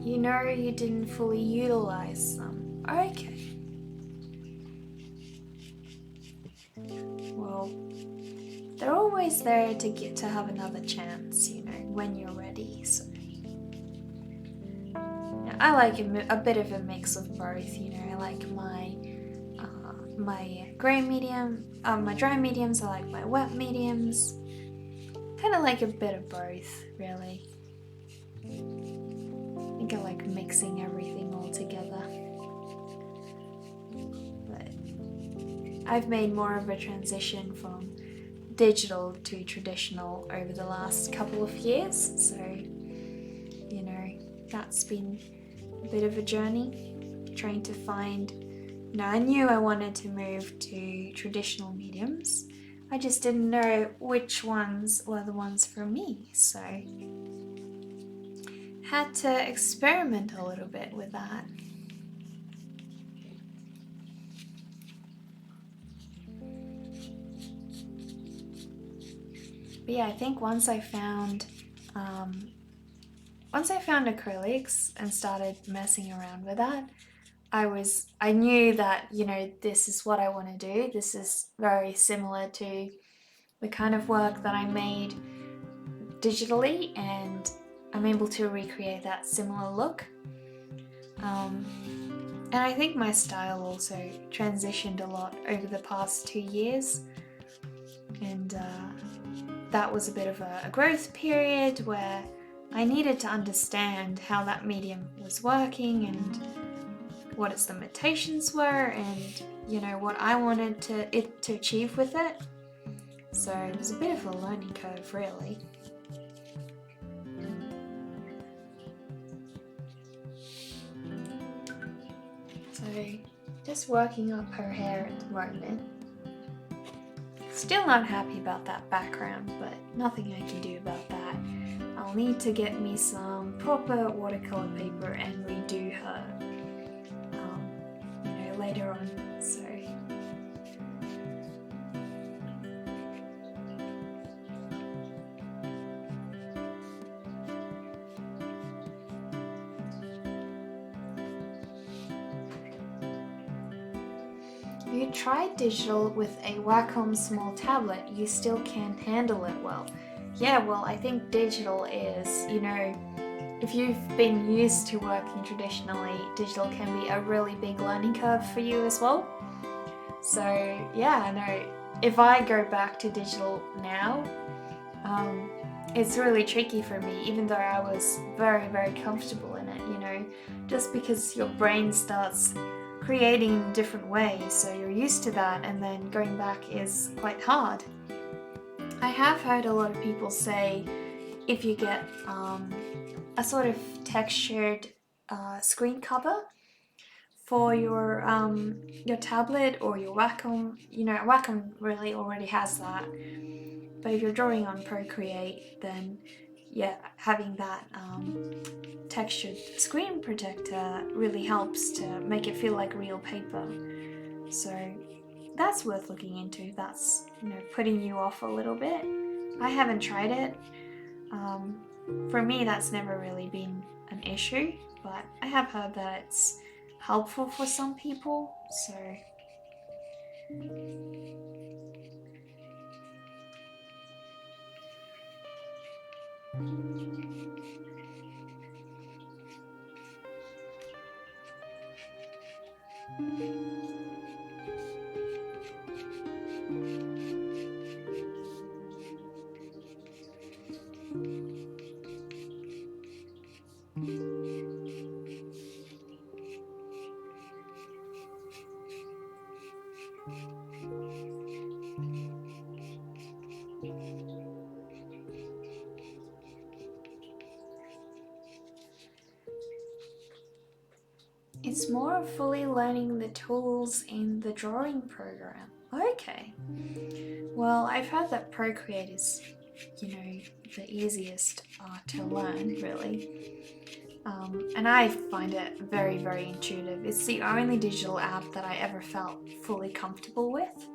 Speaker 1: You know you didn't fully utilize them. Okay. Well, they're always there to get to have another chance, you know, when you're ready. So yeah, I like a bit of a mix of both. You know, I like my grey medium, my dry mediums. I like my wet mediums. Kind of like a bit of both, really. I think I like mixing everything all together. But I've made more of a transition from digital to traditional over the last couple of years, so, you know, that's been a bit of a journey, trying to find, you know, I knew I wanted to move to traditional mediums. I just didn't know which ones were the ones for me, so had to experiment a little bit with that. But yeah, I think once I found acrylics and started messing around with that, I knew that, you know, this is what I want to do. This is very similar to the kind of work that I made digitally, and I'm able to recreate that similar look. Um, and I think my style also transitioned a lot over the past 2 years, and that was a bit of a growth period where I needed to understand how that medium was working and what its limitations were, and you know what I wanted it to achieve with it. So it was a bit of a learning curve, really. So just working up her hair at the moment. Still not happy about that background, but nothing I can do about that. I'll need to get me some proper watercolor paper and redo her, you know, later on. So you tried digital with a Wacom small tablet, you still can't handle it well. Yeah, well, I think digital is, you know, if you've been used to working traditionally, digital can be a really big learning curve for you as well. So yeah, I know if I go back to digital now, it's really tricky for me, even though I was very, very comfortable in it, you know, just because your brain starts creating in different ways, so you're used to that, and then going back is quite hard. I have heard a lot of people say if you get a sort of textured screen cover for your tablet or your Wacom, you know, Wacom really already has that. But if you're drawing on Procreate, then yeah, having that textured screen protector really helps to make it feel like real paper. So that's worth looking into. That's, you know, putting you off a little bit. I haven't tried it. For me, that's never really been an issue, but I have heard that it's helpful for some people. So it's more of fully learning the tools in the drawing program. Okay. Well, I've heard that Procreate is, you know, the easiest to learn, really. And I find it very, very intuitive. It's the only digital app that I ever felt fully comfortable with.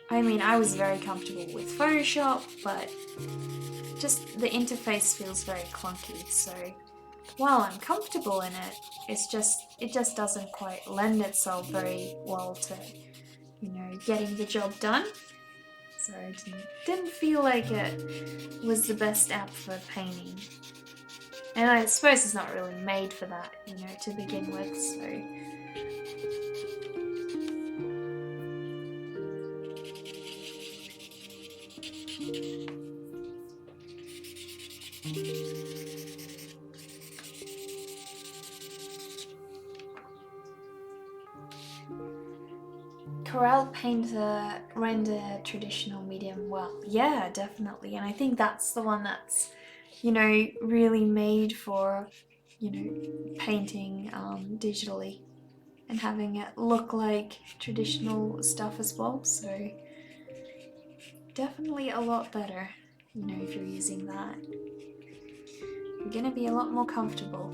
Speaker 1: I mean, I was very comfortable with Photoshop, but just the interface feels very clunky. So while I'm comfortable in it, it just doesn't quite lend itself very well to, you know, getting the job done. So I didn't feel like it was the best app for painting. And I suppose it's not really made for that, you know, to begin with, so. Corel Painter render traditional medium well. Yeah, definitely. And I think that's the one that's, you know, really made for, you know, painting digitally and having it look like traditional stuff as well. So definitely a lot better, you know, if you're using that. You're gonna be a lot more comfortable.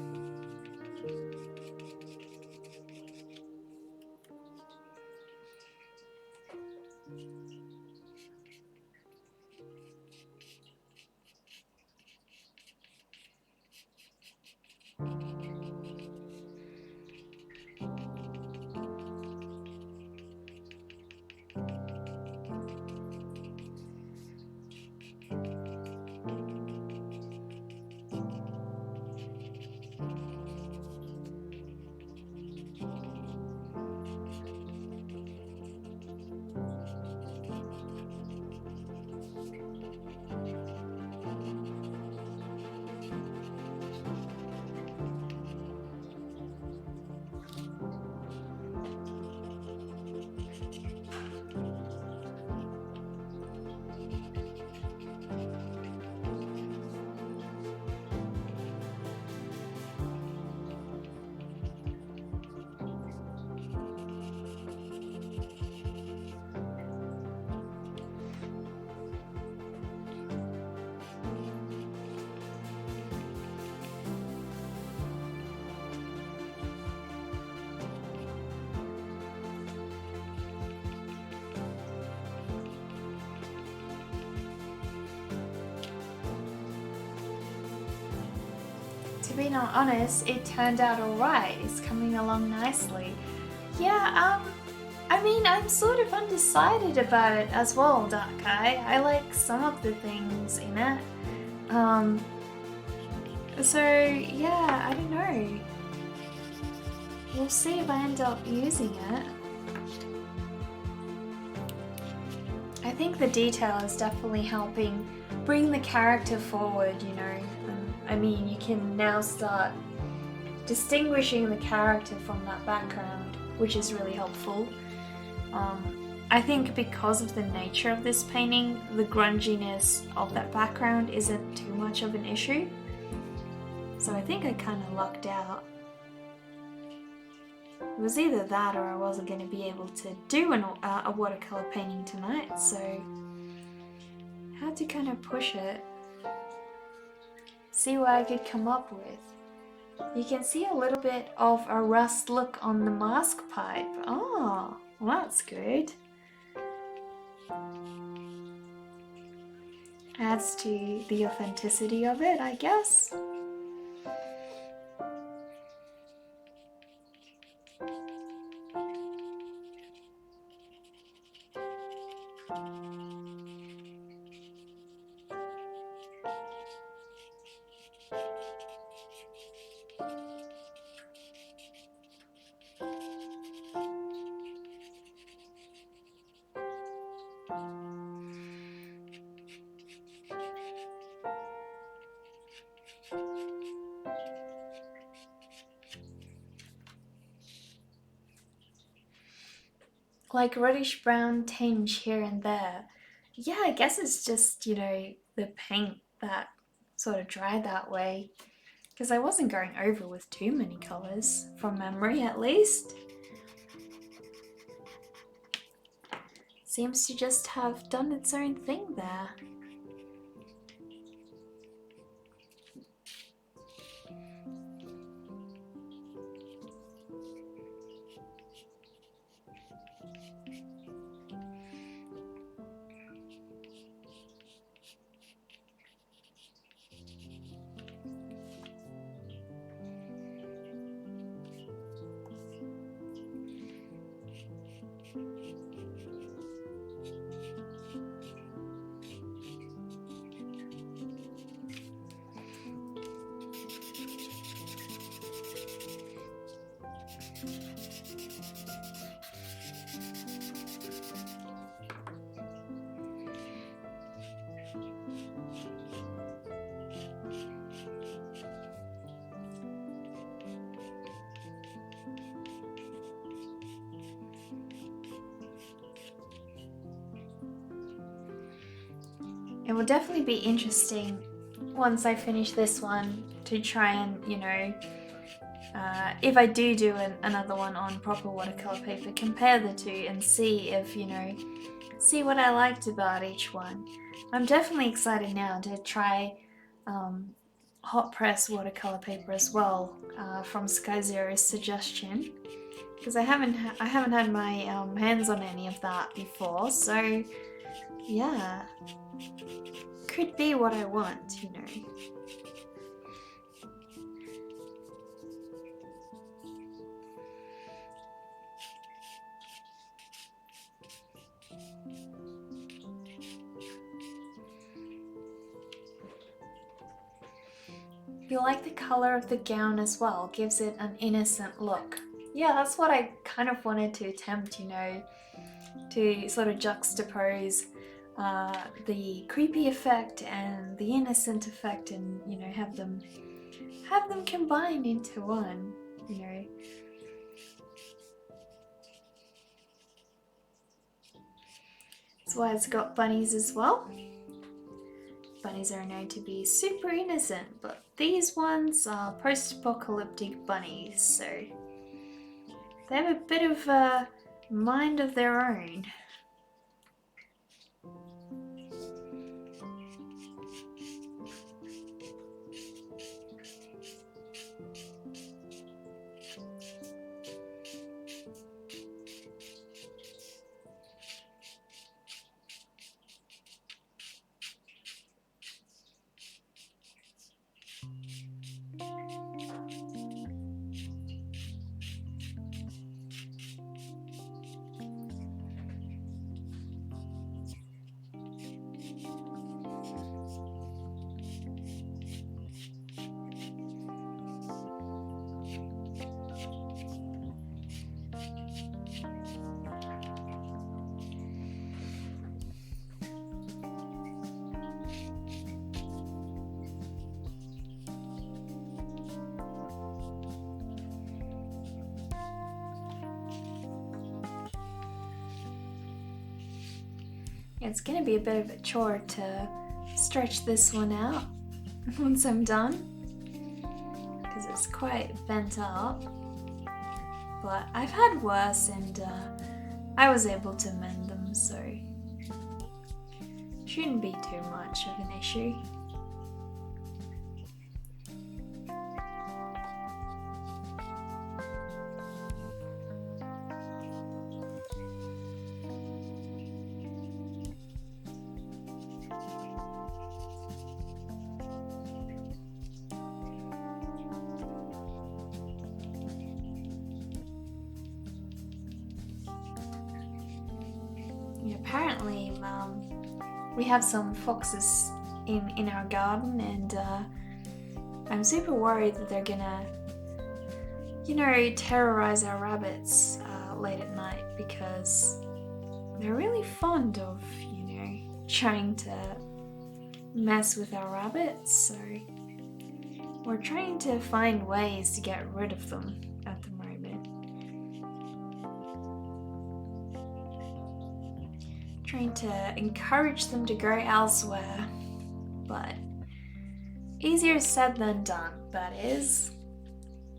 Speaker 1: be honest, it turned out alright. It's coming along nicely. Yeah, I mean, I'm sort of undecided about it as well, Dark Eye. I like some of the things in it. So yeah, I don't know. We'll see if I end up using it. I think the detail is definitely helping bring the character forward, you know. I mean, you can now start distinguishing the character from that background, which is really helpful. I think because of the nature of this painting, the grunginess of that background isn't too much of an issue. So I think I kind of lucked out. It was either that or I wasn't going to be able to do a watercolor painting tonight, so I had to kind of push it, see what I could come up with. You can see a little bit of a rust look on the mask pipe. Oh, well, that's good. Adds to the authenticity of it, I guess. Like reddish brown tinge here and there. Yeah, I guess it's just, you know, the paint that sort of dried that way. Because I wasn't going over with too many colours, from memory at least. Seems to just have done its own thing there. It will definitely be interesting once I finish this one to try and, you know, if I do another one on proper watercolor paper, compare the two and see if, you know, see what I liked about each one. I'm definitely excited now to try hot press watercolor paper as well, from Sky Zero's suggestion, because I haven't had my hands on any of that before, so yeah, could be what I want, you know. You like the color of the gown as well, gives it an innocent look. Yeah, that's what I kind of wanted to attempt, you know, to sort of juxtapose the creepy effect and the innocent effect, and, you know, have them combined into one, you know. That's why it's got bunnies as well. Bunnies are known to be super innocent, but these ones are post-apocalyptic bunnies, so they have a bit of a mind of their own. It's gonna be a bit of a chore to stretch this one out once I'm done, because it's quite bent up. But I've had worse, and I was able to mend them, so shouldn't be too much of an issue. Apparently, we have some foxes in our garden, and I'm super worried that they're gonna, terrorize our rabbits late at night, because they're really fond of, trying to mess with our rabbits. So we're trying to find ways to get rid of them at the moment. Trying to encourage them to go elsewhere, but easier said than done, that is,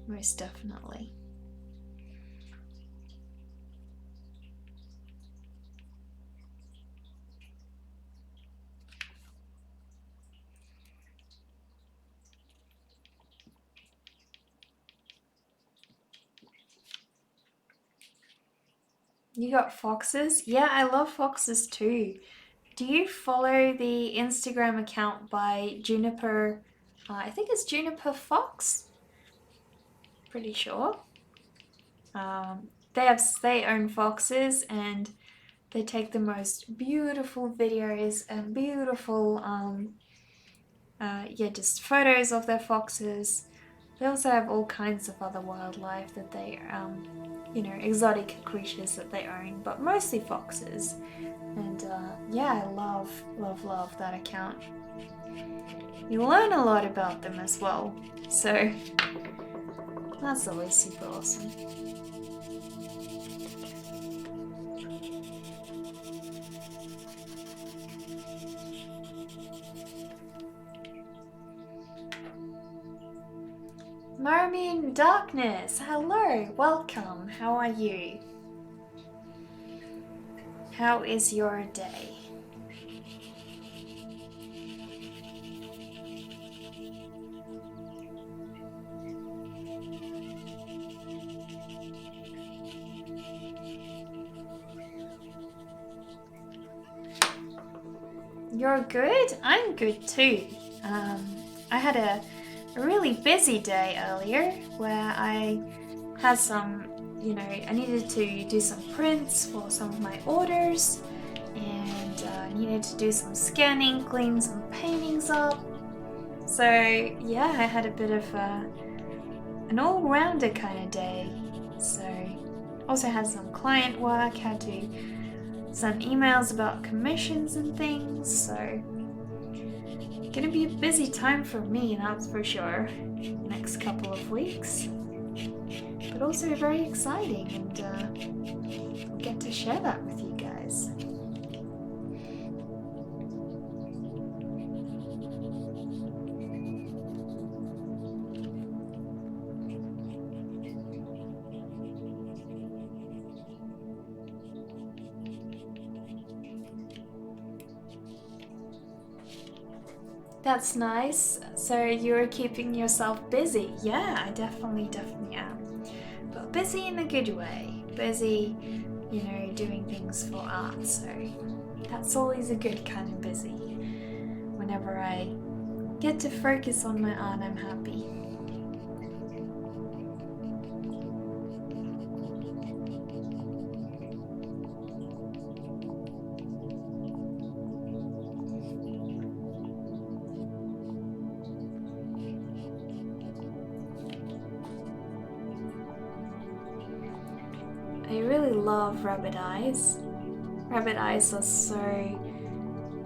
Speaker 1: most definitely. You got foxes? Yeah, I love foxes too. Do you follow the Instagram account by Juniper? I think it's Juniper Fox. Pretty sure. They own foxes, and they take the most beautiful videos and beautiful just photos of their foxes. They also have all kinds of other wildlife that they exotic creatures that they own, but mostly foxes. And I love that account. You learn a lot about them as well, so that's always super awesome. Marmion Darkness, hello, welcome, how are you? How is your day? You're good? I'm good too. I had a really busy day earlier where I had some, I needed to do some prints for some of my orders, and needed to do some scanning, clean some paintings up. So yeah, I had a bit of an all-rounder kind of day. So also had some client work, had to send emails about commissions and things, so gonna be a busy time for me, that's for sure, next couple of weeks. But also very exciting, and I'll get to share that with you guys. That's nice. So you're keeping yourself busy. Yeah, I definitely am. But busy in a good way. Busy, doing things for art. So that's always a good kind of busy. Whenever I get to focus on my art, I'm happy. I really love rabbit eyes. Rabbit eyes are so,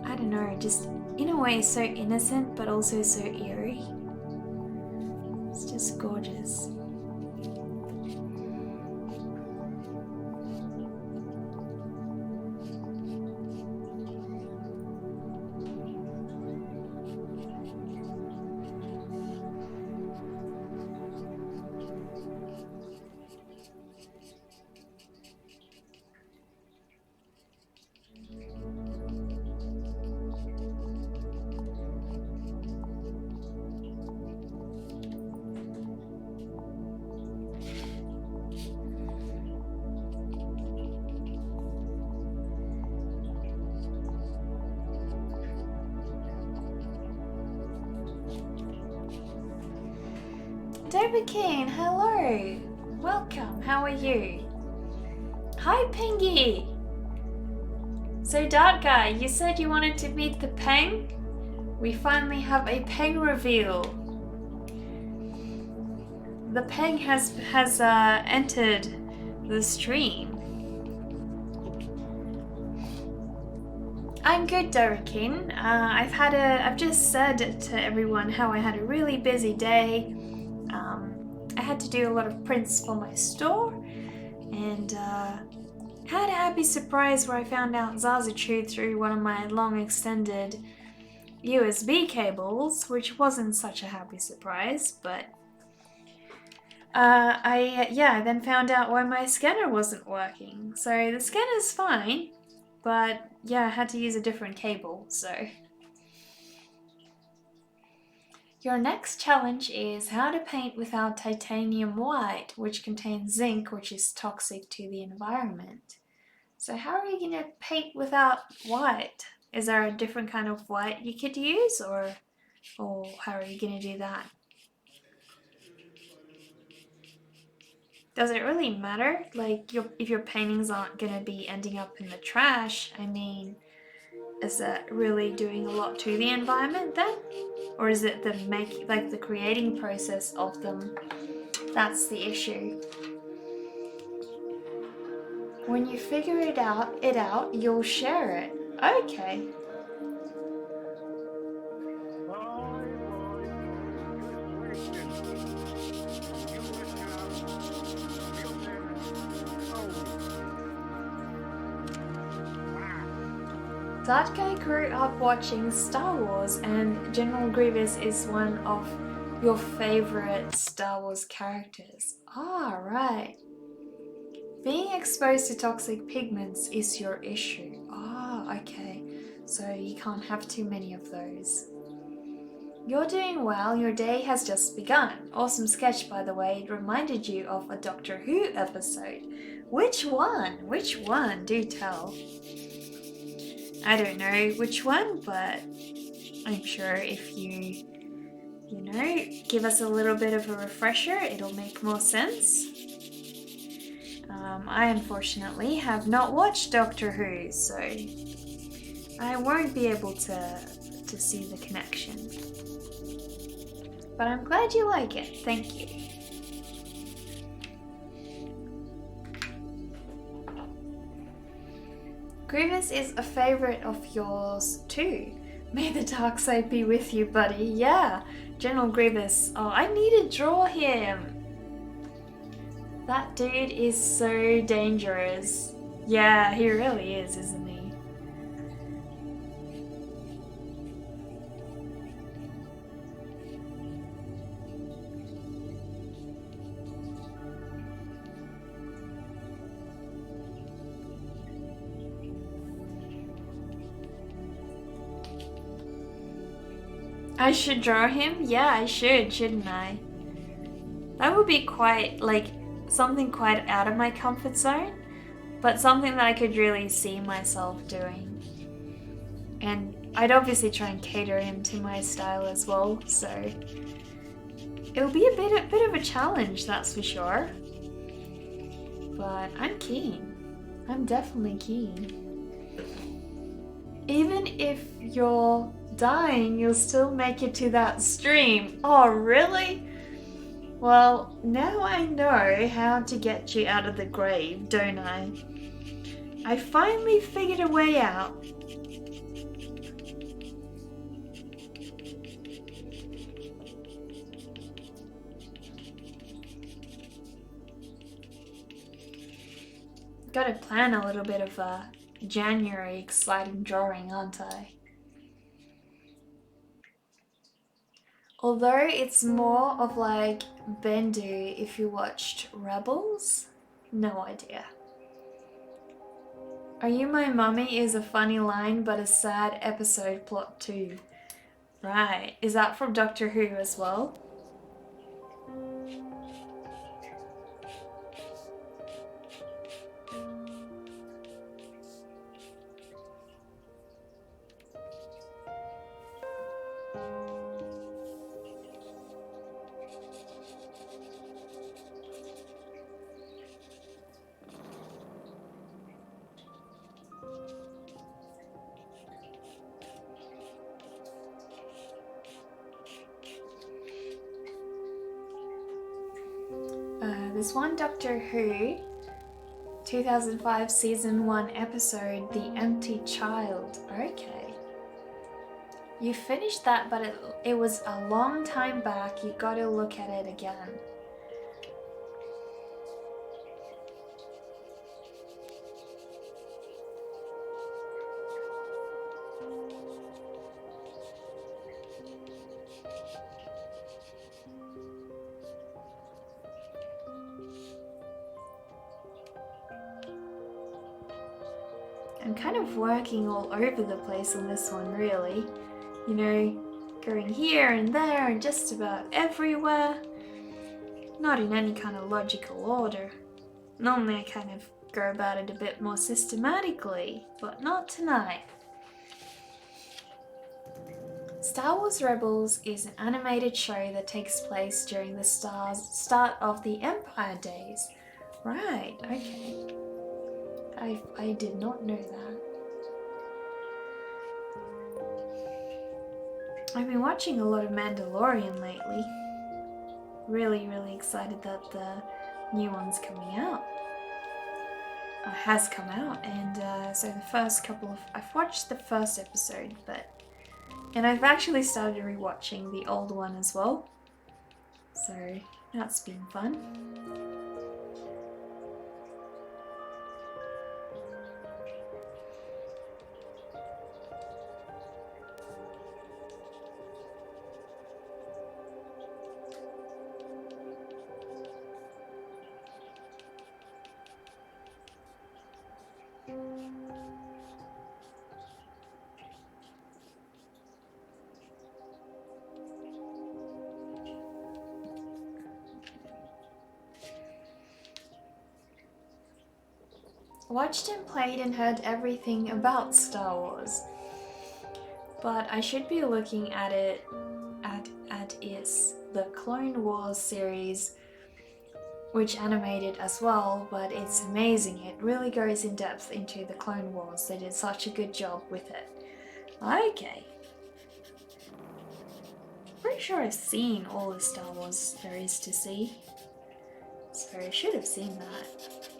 Speaker 1: I don't know, just in a way so innocent but also so eerie. It's just gorgeous. Rabikin, hello. Welcome, how are you? Hi, Pingy. So, Dart Guy, you said you wanted to meet the Peng? We finally have a Peng reveal. The Peng has entered the stream. I'm good, Dorikin. I've just said to everyone how I had a really busy day. I had to do a lot of prints for my store, and had a happy surprise where I found out Zazuchu through one of my long extended USB cables, which wasn't such a happy surprise, but I then found out why my scanner wasn't working. So the scanner's fine, but yeah, I had to use a different cable, so. Your next challenge is how to paint without titanium white, which contains zinc, which is toxic to the environment. So how are you going to paint without white? Is there a different kind of white you could use, or how are you going to do that? Does it really matter? Like, if your paintings aren't going to be ending up in the trash, I mean, is that really doing a lot to the environment then? Or is it the creating process of them that's the issue? When you figure it out, you'll share it. Okay. That guy grew up watching Star Wars, and General Grievous is one of your favorite Star Wars characters. Ah, right. Being exposed to toxic pigments is your issue. Ah, okay. So you can't have too many of those. You're doing well, your day has just begun. Awesome sketch, by the way. It reminded you of a Doctor Who episode. Which one? Which one? Do tell. I don't know which one, but I'm sure if you give us a little bit of a refresher, it'll make more sense. I unfortunately have not watched Doctor Who, so I won't be able to see the connection. But I'm glad you like it, thank you. Grievous is a favorite of yours too. May the dark side be with you, buddy. Yeah, General Grievous. Oh, I need to draw him. That dude is so dangerous. Yeah, he really is, isn't he? I should draw him? Yeah, I should, shouldn't I? That would be quite, something quite out of my comfort zone, but something that I could really see myself doing. And I'd obviously try and cater him to my style as well, so it'll be a bit of a challenge, that's for sure. But I'm keen. I'm definitely keen. Even if you're dying, you'll still make it to that stream. Oh, really? Well, now I know how to get you out of the grave, don't I? I finally figured a way out. Gotta plan a little bit of a January exciting drawing, aren't I? Although it's more of like Bendu if you watched Rebels? No idea. Are You My Mummy is a funny line but a sad episode plot too. Right, is that from Doctor Who as well? this one Doctor Who 2005 season 1 episode, The Empty Child. Okay. You finished that, but it was a long time back. You gotta look at it again. I'm kind of working all over the place on this one, really. You know, going here and there and just about everywhere. Not in any kind of logical order. Normally I kind of go about it a bit more systematically, but not tonight. Star Wars Rebels is an animated show that takes place during the start of the Empire days. Right, okay. I did not know that. I've been watching a lot of Mandalorian lately. Really excited that the new one's coming out. Has come out, and so the first couple of... I've watched the first episode, and I've actually started rewatching the old one as well. So that's been fun. Watched and played and heard everything about Star Wars, but I should be looking at it at is the Clone Wars series, which animated as well, but it's amazing. It really goes in depth into the Clone Wars. They did such a good job with it. Okay. Pretty sure I've seen all the Star Wars there is to see, so I should have seen that.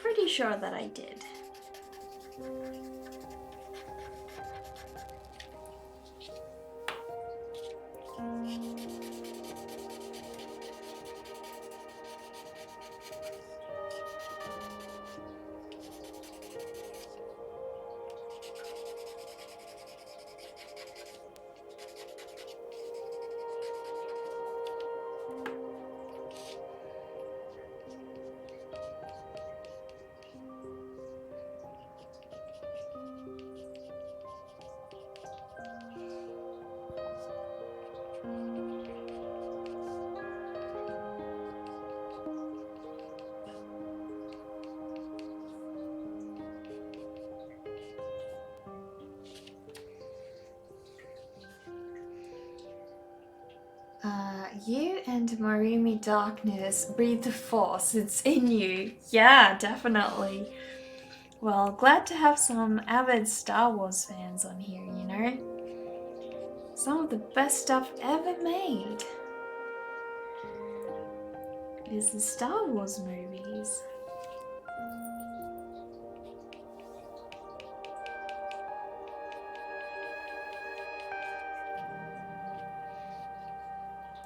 Speaker 1: Pretty sure that I did. You and Marumi Darkness, breathe the force, it's in you. Yeah, definitely. Well, glad to have some avid Star Wars fans on here, you know? Some of the best stuff ever made is the Star Wars movies.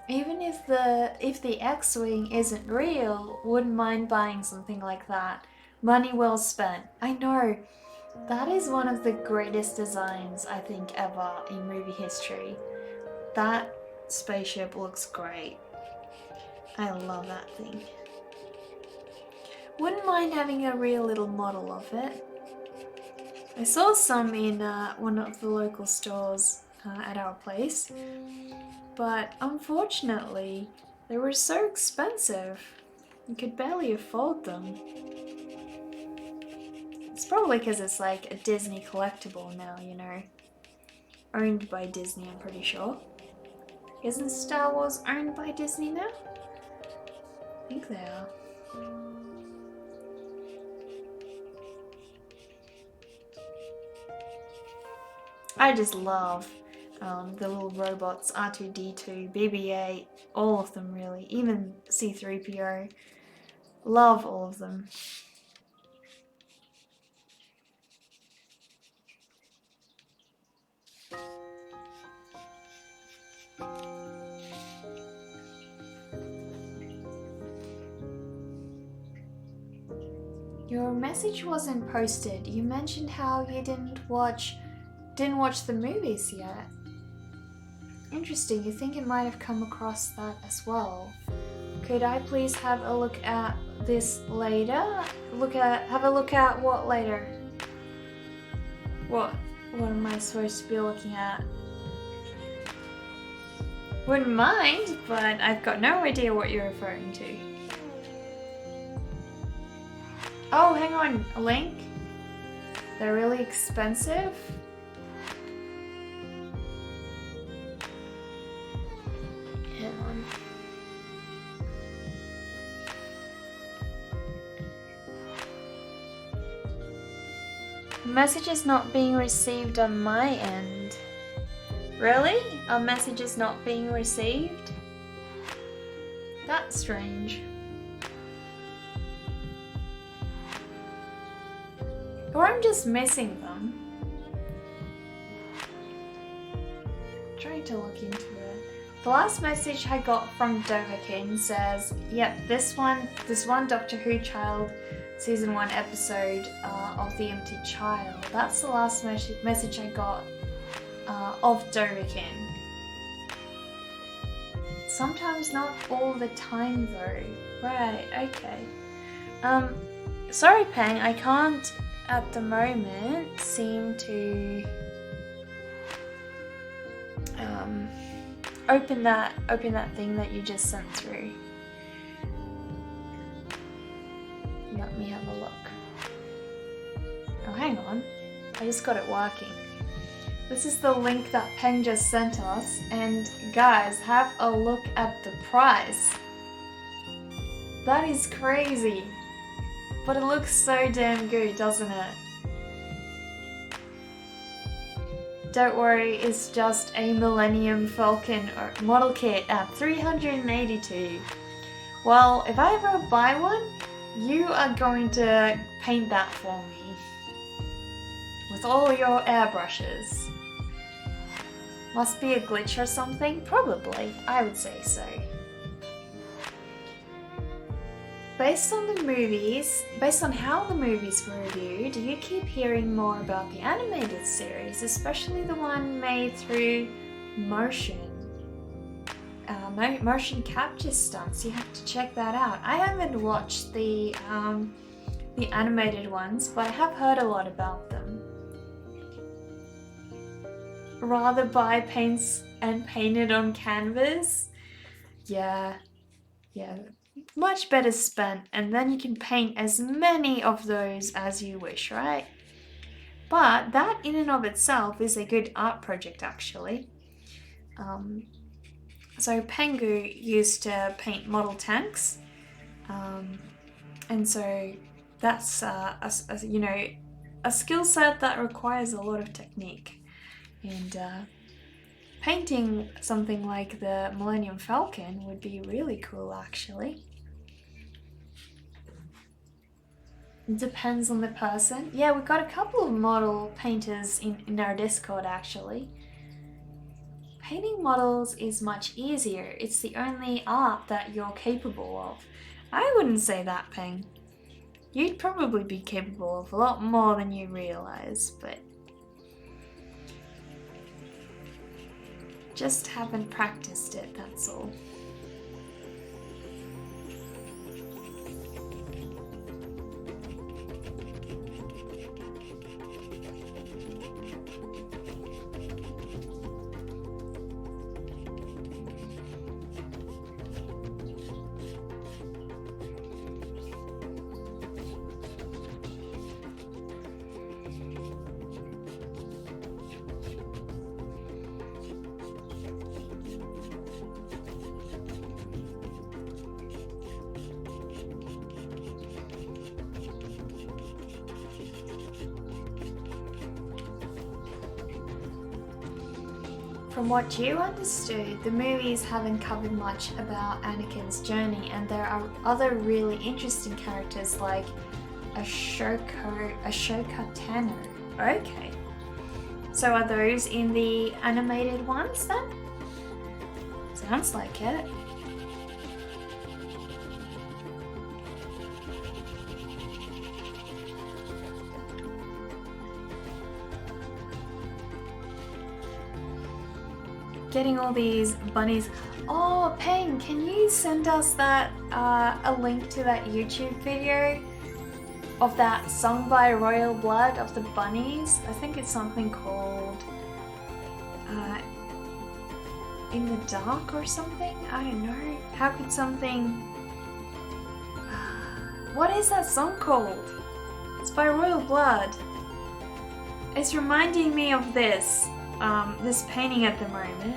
Speaker 1: Even if the X-Wing isn't real, wouldn't mind buying something like that. Money well spent. I know. That is one of the greatest designs, I think, ever in movie history. That spaceship looks great. I love that thing. Wouldn't mind having a real little model of it. I saw some in one of the local stores at our place, but unfortunately they were so expensive you could barely afford them. It's probably because it's like a Disney collectible now, you know. Owned by Disney, I'm pretty sure. Isn't Star Wars owned by Disney now? I think they are. I just love The little robots, R2-D2, BB-8, all of them really, even C-3PO. Love all of them. Your message wasn't posted. You mentioned how you didn't watch the movies yet. Interesting, you think it might have come across that as well. Could I please have a look at this later? Have a look at what later? What am I supposed to be looking at? Wouldn't mind, but I've got no idea what you're referring to. Oh, hang on, a link? They're really expensive? Hang on. Message is not being received on my end. Really? A message is not being received? That's strange. Or I'm just missing them. Trying to look into it. The last message I got from Doverkin says, yep, this one Doctor Who child season 1 episode of The Empty Child. That's the last message I got of Doverkin. Sometimes not all the time though. Right, okay. Sorry Peng, I can't at the moment seem to open that thing that you just sent through. Let me have a look. Oh, hang on. I just got it working. This is the link that Peng just sent us, and guys, have a look at the price. That is crazy. But it looks so damn good, doesn't it? Don't worry, it's just a Millennium Falcon model kit at $382. Well, if I ever buy one, you are going to paint that for me. With all your airbrushes. Must be a glitch or something? Probably, I would say so. Based on how the movies were reviewed, you keep hearing more about the animated series, especially the one made through motion capture stunts. You have to check that out. I haven't watched the animated ones, but I have heard a lot about them. Rather buy paints and paint it on canvas? Yeah. Much better spent, and then you can paint as many of those as you wish, right? But that in and of itself is a good art project actually. So Pengu used to paint model tanks, and so that's a skill set that requires a lot of technique. And painting something like the Millennium Falcon would be really cool actually. It depends on the person. Yeah, we've got a couple of model painters in our Discord actually. Painting models is much easier. It's the only art that you're capable of. I wouldn't say that, Peng. You'd probably be capable of a lot more than you realize, but just haven't practiced it, that's all. from what you understood, the movies haven't covered much about Anakin's journey, and there are other really interesting characters like Ashoka Tano. Okay. So are those in the animated ones then? Sounds like it. Getting all these bunnies. Oh, Peng, can you send us that a link to that YouTube video of that song by Royal Blood of the Bunnies? I think it's something called In the Dark or something? I don't know. How could something... what is that song called? It's by Royal Blood. It's reminding me of this painting at the moment.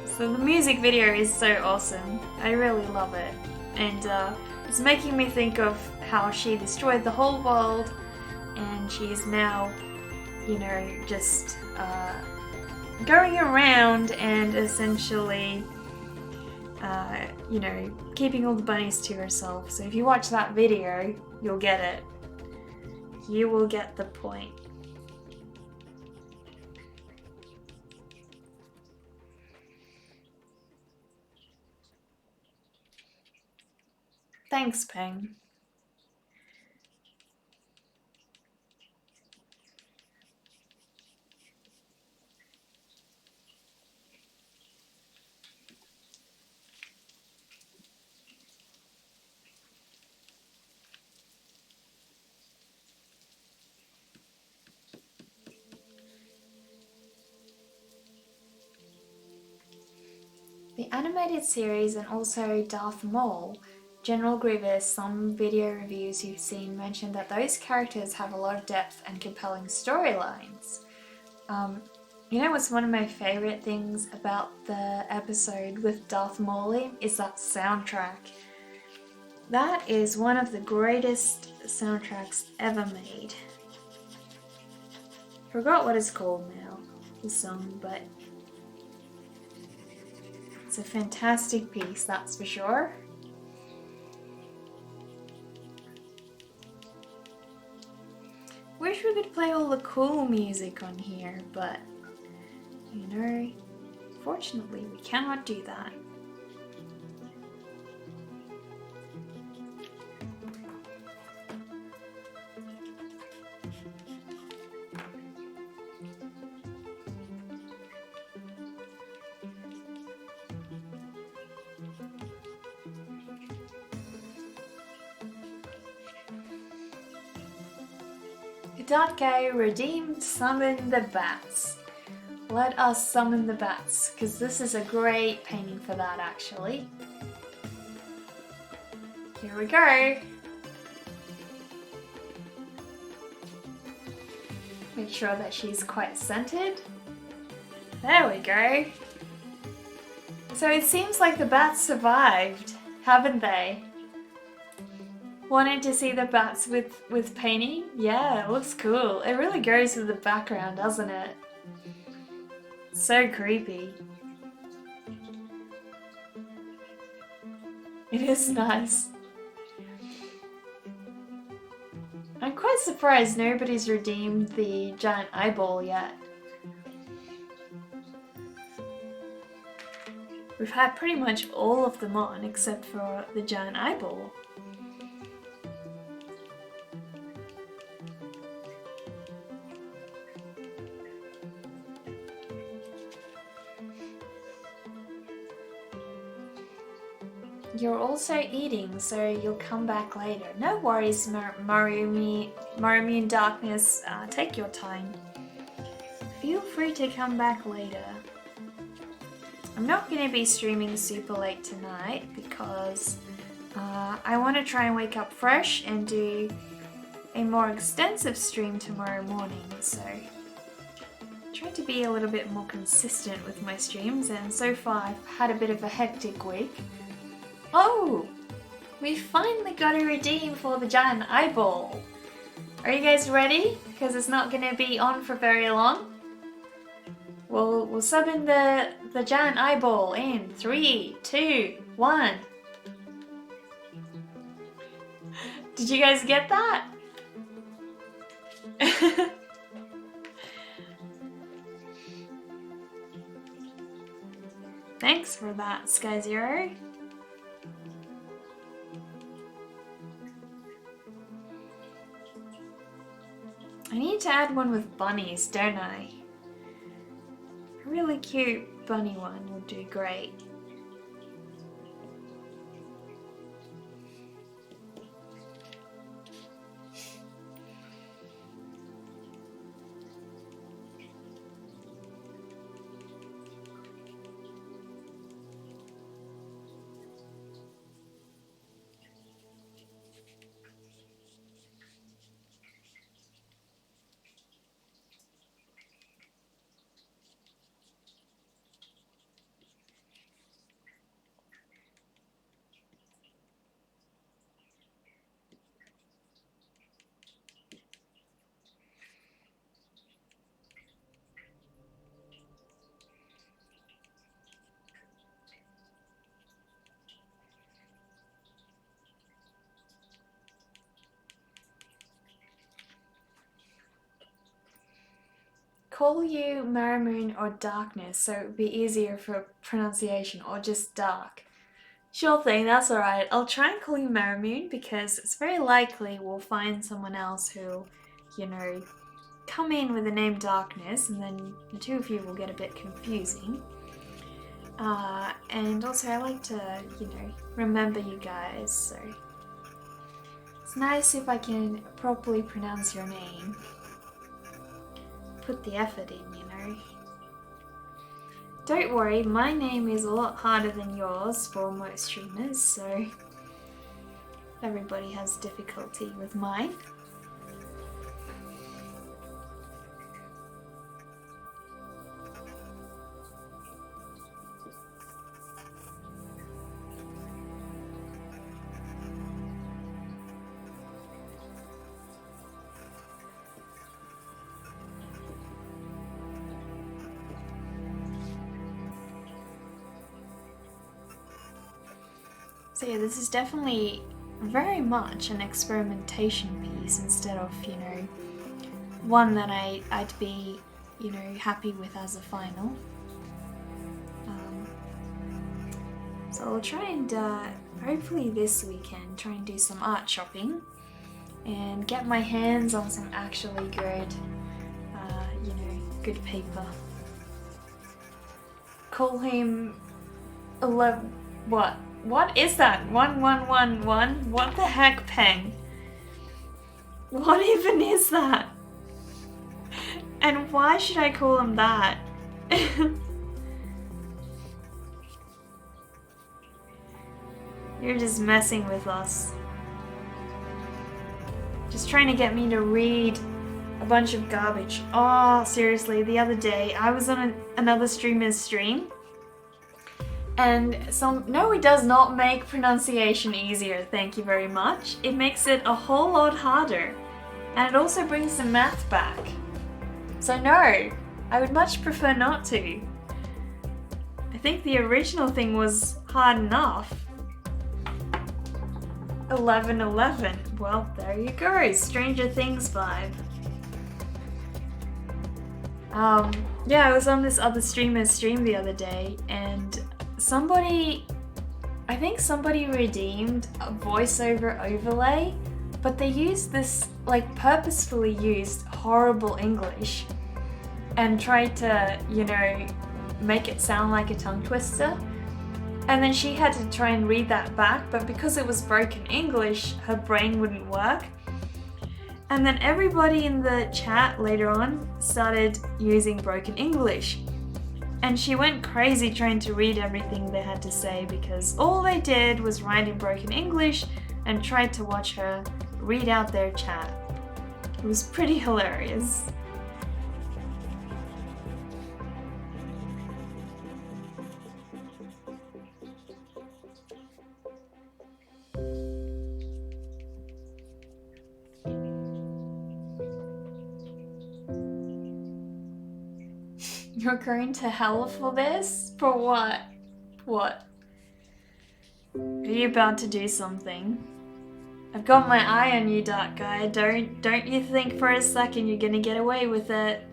Speaker 1: So the music video is so awesome. I really love it. And it's making me think of how she destroyed the whole world and she's now, you know, just going around and essentially, you know, keeping all the bunnies to herself. So if you watch that video, you'll get it. You will get the point. Thanks, Peng. The animated series and also Darth Maul, General Grievous, some video reviews you've seen mention that those characters have a lot of depth and compelling storylines. You know what's one of my favourite things about the episode with Darth Maul is that soundtrack. That is one of the greatest soundtracks ever made. Forgot what it's called now, the song, but it's a fantastic piece, that's for sure. Wish we could play all the cool music on here, but you know, fortunately we cannot do that. Datke redeemed summon the bats. Let us summon the bats, because this is a great painting for that actually. Here we go. Make sure that she's quite centered. There we go. So it seems like the bats survived, haven't they? Wanted to see the bats with painting? Yeah, it looks cool. It really goes with the background, doesn't it? So creepy. It is nice. I'm quite surprised nobody's redeemed the giant eyeball yet. We've had pretty much all of them on except for the giant eyeball. You're also eating, so you'll come back later. No worries, Marumi in Darkness. Take your time. Feel free to come back later. I'm not going to be streaming super late tonight because I want to try and wake up fresh and do a more extensive stream tomorrow morning. So try to be a little bit more consistent with my streams, and so far I've had a bit of a hectic week. Oh! We finally got a redeem for the giant eyeball. Are you guys ready? Because it's not going to be on for very long. We'll summon the giant eyeball in 3, 2, 1. Did you guys get that? Thanks for that, Sky Zero. I need to add one with bunnies, don't I? A really cute bunny one would do great. Call you Marimoon or Darkness so it would be easier for pronunciation, or just Dark. Sure thing, that's alright. I'll try and call you Marimoon because it's very likely we'll find someone else who, you know, come in with the name Darkness, and then the two of you will get a bit confusing. And also I like to, you know, remember you guys, so it's nice if I can properly pronounce your name. Put the effort in, you know. Don't worry, my name is a lot harder than yours for most streamers, so everybody has difficulty with mine. So yeah, this is definitely very much an experimentation piece instead of, you know, one that I'd be, you know, happy with as a final. So I'll try and, hopefully this weekend, try and do some art shopping and get my hands on some actually good, you know, good paper. Call him 11, what? What is that? 1111? What the heck, Peng? What even is that? And why should I call him that? You're just messing with us. Just trying to get me to read a bunch of garbage. Oh, seriously, the other day I was on another streamer's stream. And no, it does not make pronunciation easier, thank you very much. It makes it a whole lot harder. And it also brings the math back. So no, I would much prefer not to. I think the original thing was hard enough. 1111. Well, there you go, Stranger Things vibe. Yeah, I was on this other streamer's stream the other day, and I think somebody redeemed a voiceover overlay, but they used this, like, purposefully used horrible English and tried to, you know, make it sound like a tongue twister. And then she had to try and read that back, but because it was broken English, her brain wouldn't work. And then everybody in the chat later on started using broken English. And she went crazy trying to read everything they had to say because all they did was write in broken English and tried to watch her read out their chat. It was pretty hilarious. You're going to hell for this? For what? What? Are you about to do something? I've got my eye on you, dark guy. Don't you think for a second you're gonna get away with it.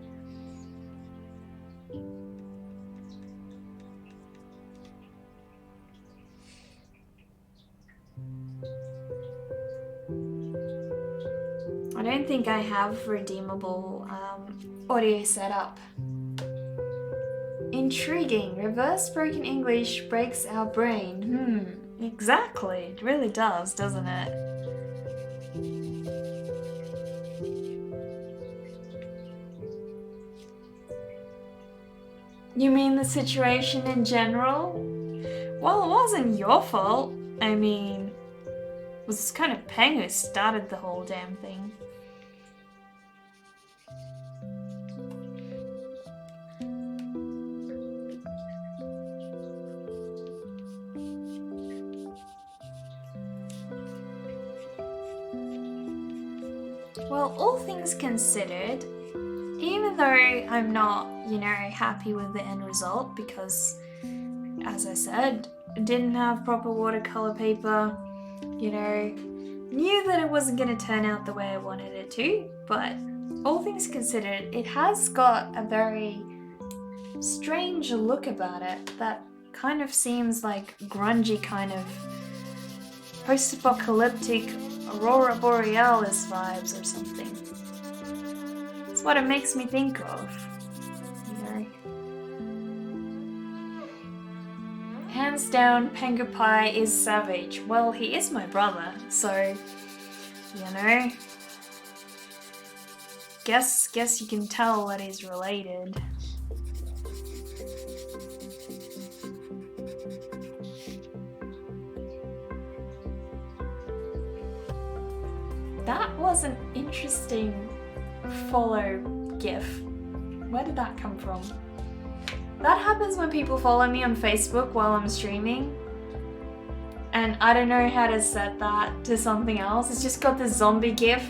Speaker 1: I don't think I have redeemable audio setup. Intriguing. Reverse broken English breaks our brain. Exactly. It really does, doesn't it? You mean the situation in general? Well, it wasn't your fault. I mean, it was kind of Peng who started the whole damn thing. Well, all things considered, even though I'm not, happy with the end result because, as I said, didn't have proper watercolor paper, knew that it wasn't going to turn out the way I wanted it to, but all things considered, it has got a very strange look about it that kind of seems like grungy kind of post-apocalyptic Aurora Borealis vibes or something. It's what it makes me think of, Hands down, Pengupai is savage. Well, he is my brother, so, guess you can tell that he's related. That was an interesting follow gif. Where did that come from? That happens when people follow me on Facebook while I'm streaming. And I don't know how to set that to something else. It's just got the zombie gif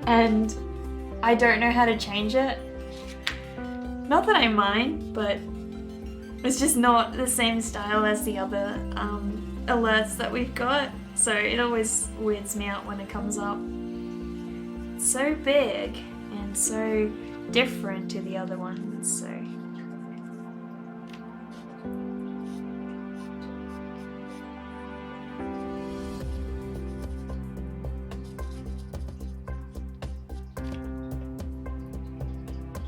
Speaker 1: and I don't know how to change it. Not that I mind, but it's just not the same style as the other alerts that we've got. So it always weirds me out when it comes up. It's so big and so different to the other ones, so.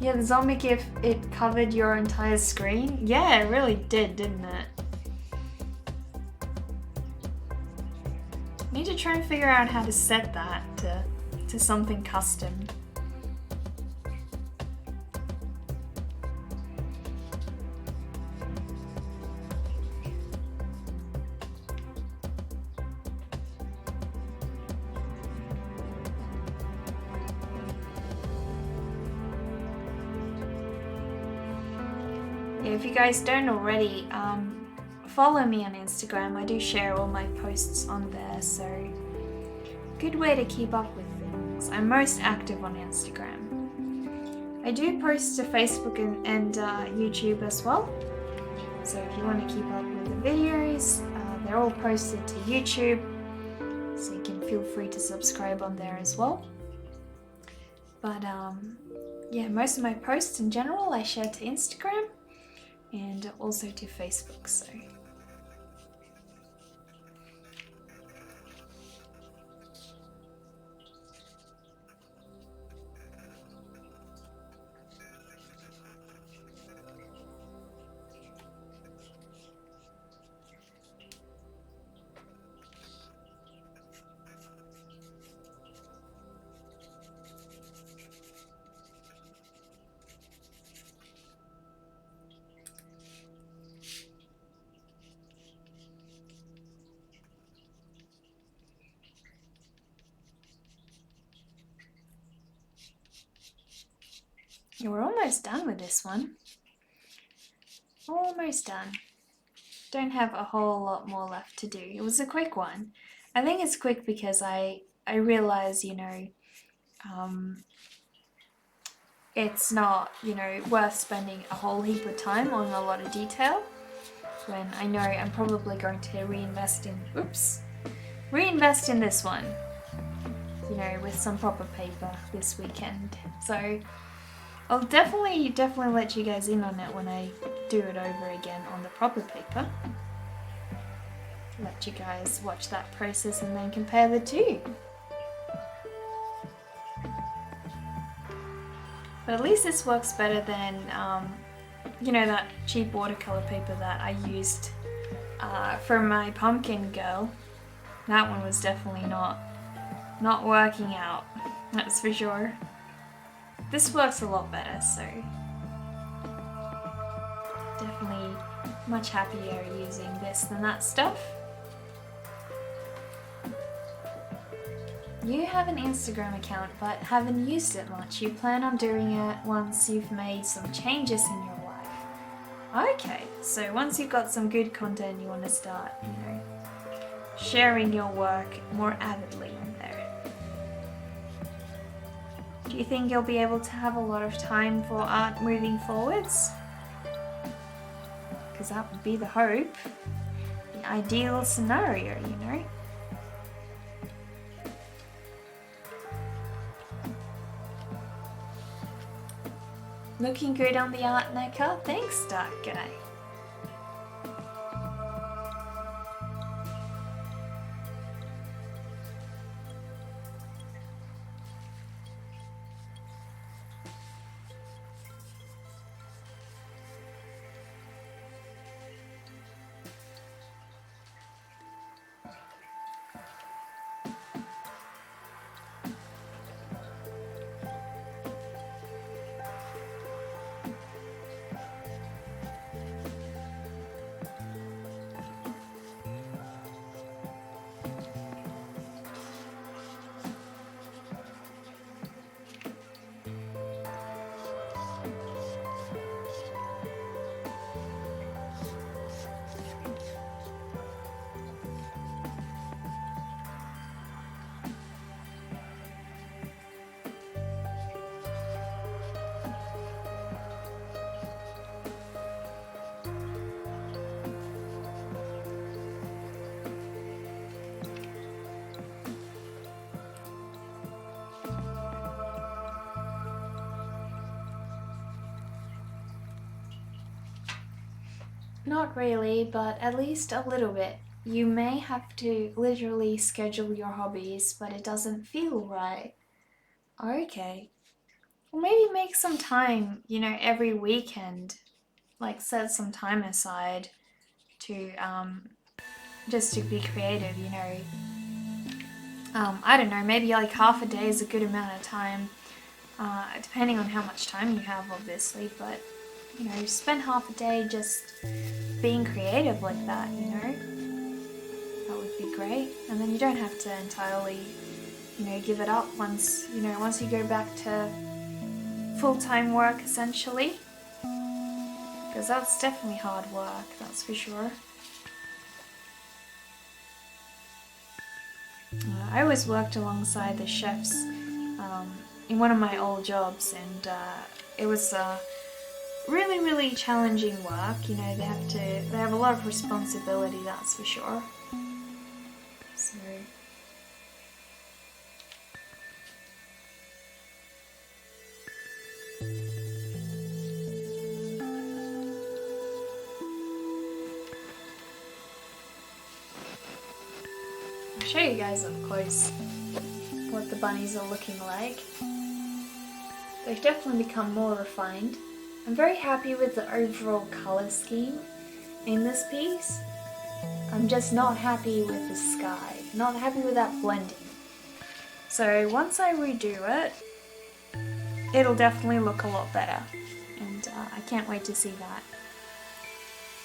Speaker 1: Yeah, the zombie gif, it covered your entire screen. Yeah, it really did, didn't it? Need to try and figure out how to set that to something custom. Yeah, if you guys don't already, follow me on Instagram. I do share all my posts on there, so good way to keep up with things. I'm most active on Instagram. I do post to Facebook and YouTube as well. So if you want to keep up with the videos, they're all posted to YouTube. So you can feel free to subscribe on there as well. But yeah, most of my posts in general I share to Instagram and also to Facebook, so. Yeah, we're almost done with this one. Almost done. Don't have a whole lot more left to do. It was a quick one. I think it's quick because I realize, it's not, you know, worth spending a whole heap of time on a lot of detail when I know I'm probably going to reinvest in this one, you know, with some proper paper this weekend. So I'll definitely let you guys in on it when I do it over again on the proper paper. Let you guys watch that process and then compare the two. But at least this works better than, you know, that cheap watercolor paper that I used for my pumpkin girl. That one was definitely not working out, that's for sure. This works a lot better, so definitely much happier using this than that stuff. You have an Instagram account but haven't used it much. You plan on doing it once you've made some changes in your life. Okay, so once you've got some good content you want to start, you know, sharing your work more avidly on there. Do you think you'll be able to have a lot of time for art moving forwards? Because that would be the hope. The ideal scenario, you know? Looking good on the art, Necker. Thanks, Dark Guy. Not really, but at least a little bit. You may have to literally schedule your hobbies, but it doesn't feel right. Okay. Well, maybe make some time, you know, every weekend. Like set some time aside to just to be creative, you know. I don't know, maybe like half a day is a good amount of time, depending on how much time you have, obviously, but you know, spend half a day just being creative like that, you know. That would be great. And then you don't have to entirely, you know, give it up once you go back to full-time work, essentially. Because that's definitely hard work, that's for sure. I always worked alongside the chefs in one of my old jobs, and it was really challenging work. You know, they have a lot of responsibility, that's for sure. So I'll show you guys up close what the bunnies are looking like. They've definitely become more refined. I'm very happy with the overall colour scheme in this piece. I'm just not happy with the sky, not happy with that blending. So once I redo it, it'll definitely look a lot better, and I can't wait to see that.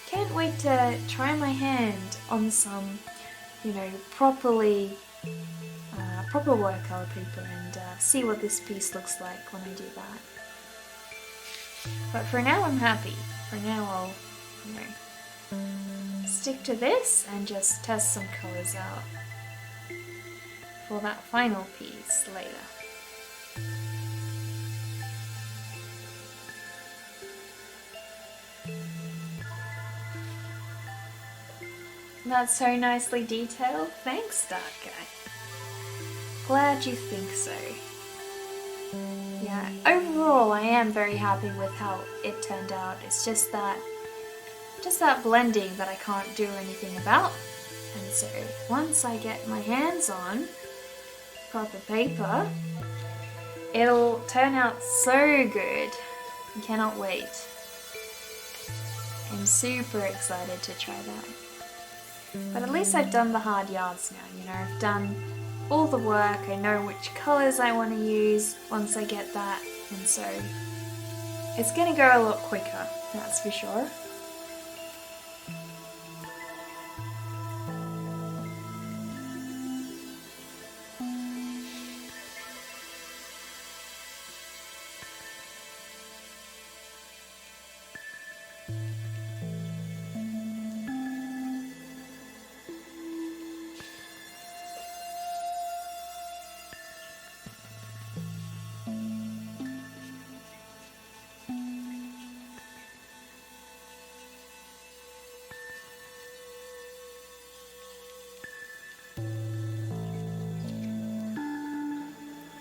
Speaker 1: Can't wait to try my hand on some, you know, proper watercolour paper and see what this piece looks like when I do that. But for now I'm happy. For now I'll, you know, stick to this and just test some colours out for that final piece later. That's so nicely detailed. Thanks, Dark Guy. Glad you think so. Yeah, overall I am very happy with how it turned out. It's just that blending that I can't do anything about. And so once I get my hands on proper paper, it'll turn out so good. I cannot wait. I'm super excited to try that. But at least I've done the hard yards now, you know, I've done all the work, I know which colours I want to use once I get that, and so it's going to go a lot quicker, that's for sure.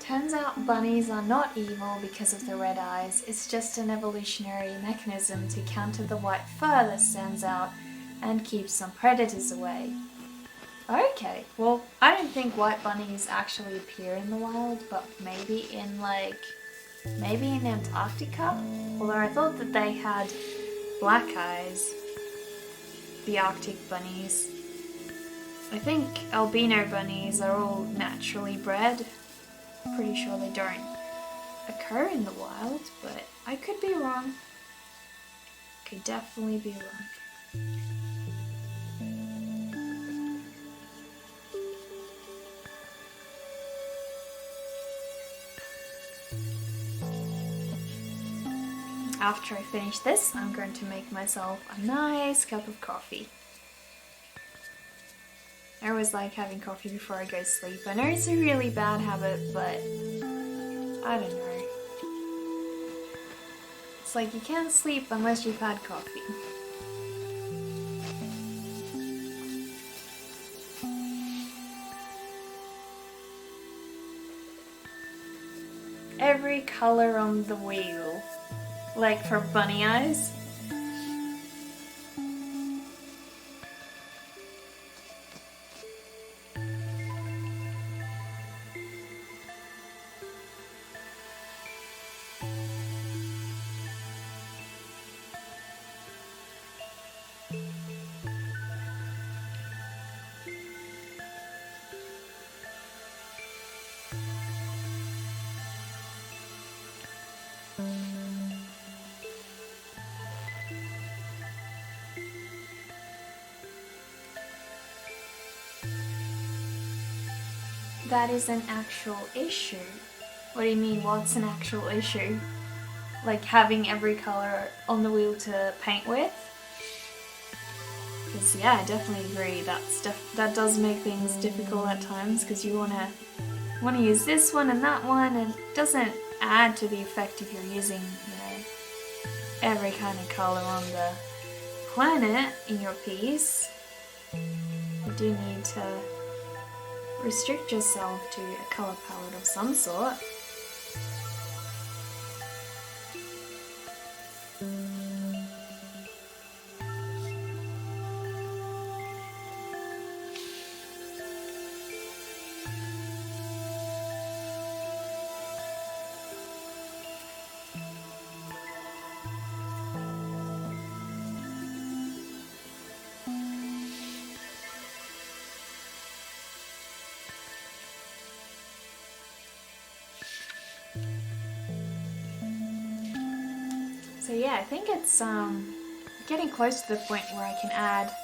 Speaker 1: Turns out bunnies are not evil because of the red eyes, it's just an evolutionary mechanism to counter the white fur that stands out and keeps some predators away. Okay, well, I don't think white bunnies actually appear in the wild, but maybe in Antarctica? Although I thought that they had black eyes, the Arctic bunnies. I think albino bunnies are all naturally bred. Pretty sure they don't occur in the wild, but I could be wrong. Could definitely be wrong. After I finish this, I'm going to make myself a nice cup of coffee. I always like having coffee before I go to sleep. I know it's a really bad habit, but I don't know. It's like you can't sleep unless you've had coffee. Every color on the wheel, like for bunny eyes. That is an actual issue. What do you mean, what's an actual issue? Like having every color on the wheel to paint with? Because yeah, I definitely agree, that does make things difficult at times, because you want to use this one and that one, and it doesn't add to the effect if you're using, you know, every kind of color on the planet in your piece. You do need to restrict yourself to a colour palette of some sort. So yeah, I think it's getting close to the point where I can add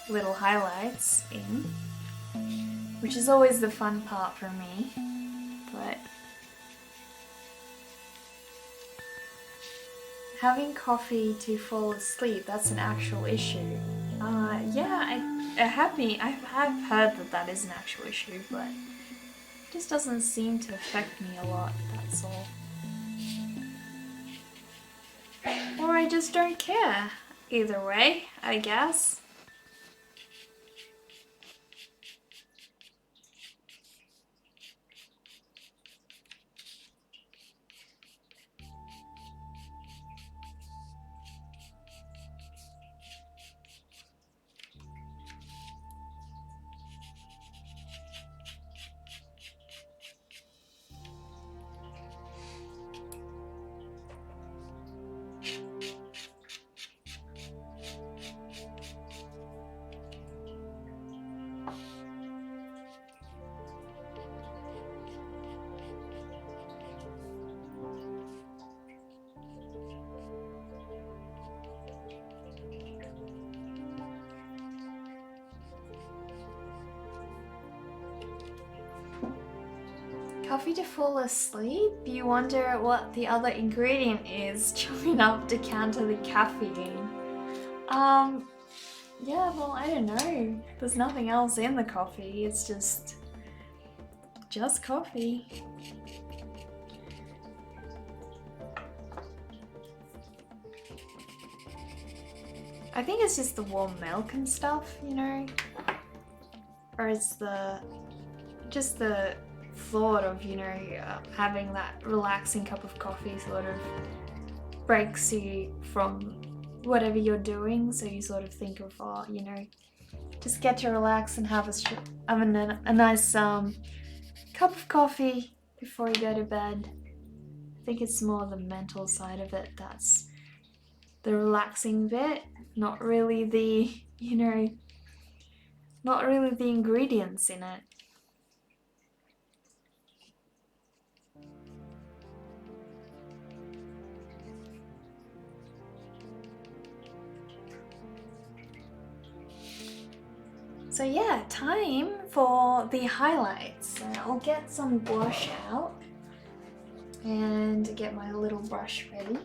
Speaker 1: little highlights in, which is always the fun part for me, but having coffee to fall asleep, that's an actual issue. Yeah, I've heard that is an actual issue, but it just doesn't seem to affect me a lot, that's all. Or I just don't care. Either way, I guess. Coffee to fall asleep? You wonder what the other ingredient is chewing up to counter the caffeine. Yeah, well, I don't know. There's nothing else in the coffee. It's just coffee. I think it's just the warm milk and stuff, you know? Or it's just the thought of, you know, having that relaxing cup of coffee sort of breaks you from whatever you're doing, so you sort of think of, oh, you know, just get to relax and have a nice cup of coffee before you go to bed. I think it's more the mental side of it that's the relaxing bit, not really the, you know, not really the ingredients in it. So yeah, time for the highlights. So I'll get some blush out and get my little brush ready,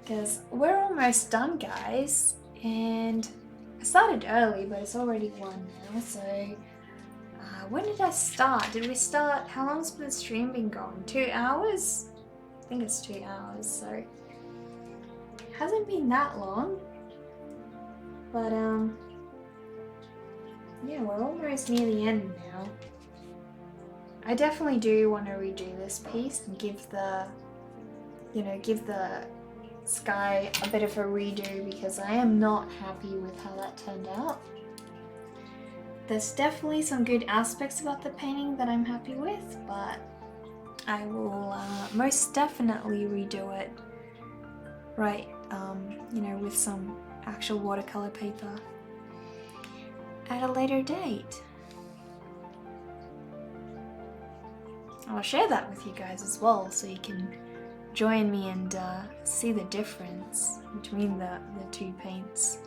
Speaker 1: because we're almost done, guys, and I started early, but it's already 1 now. So when did I start? Did we start, how long's the stream been going? 2 hours? I think it's 2 hours, so it hasn't been that long, but yeah, we're almost near the end now. I definitely do want to redo this piece and give the, you know, give the sky a bit of a redo, because I am not happy with how that turned out. There's definitely some good aspects about the painting that I'm happy with, but I will most definitely redo it, right, you know, with some actual watercolor paper at a later date. I'll share that with you guys as well, so you can join me and see the difference between the two paints.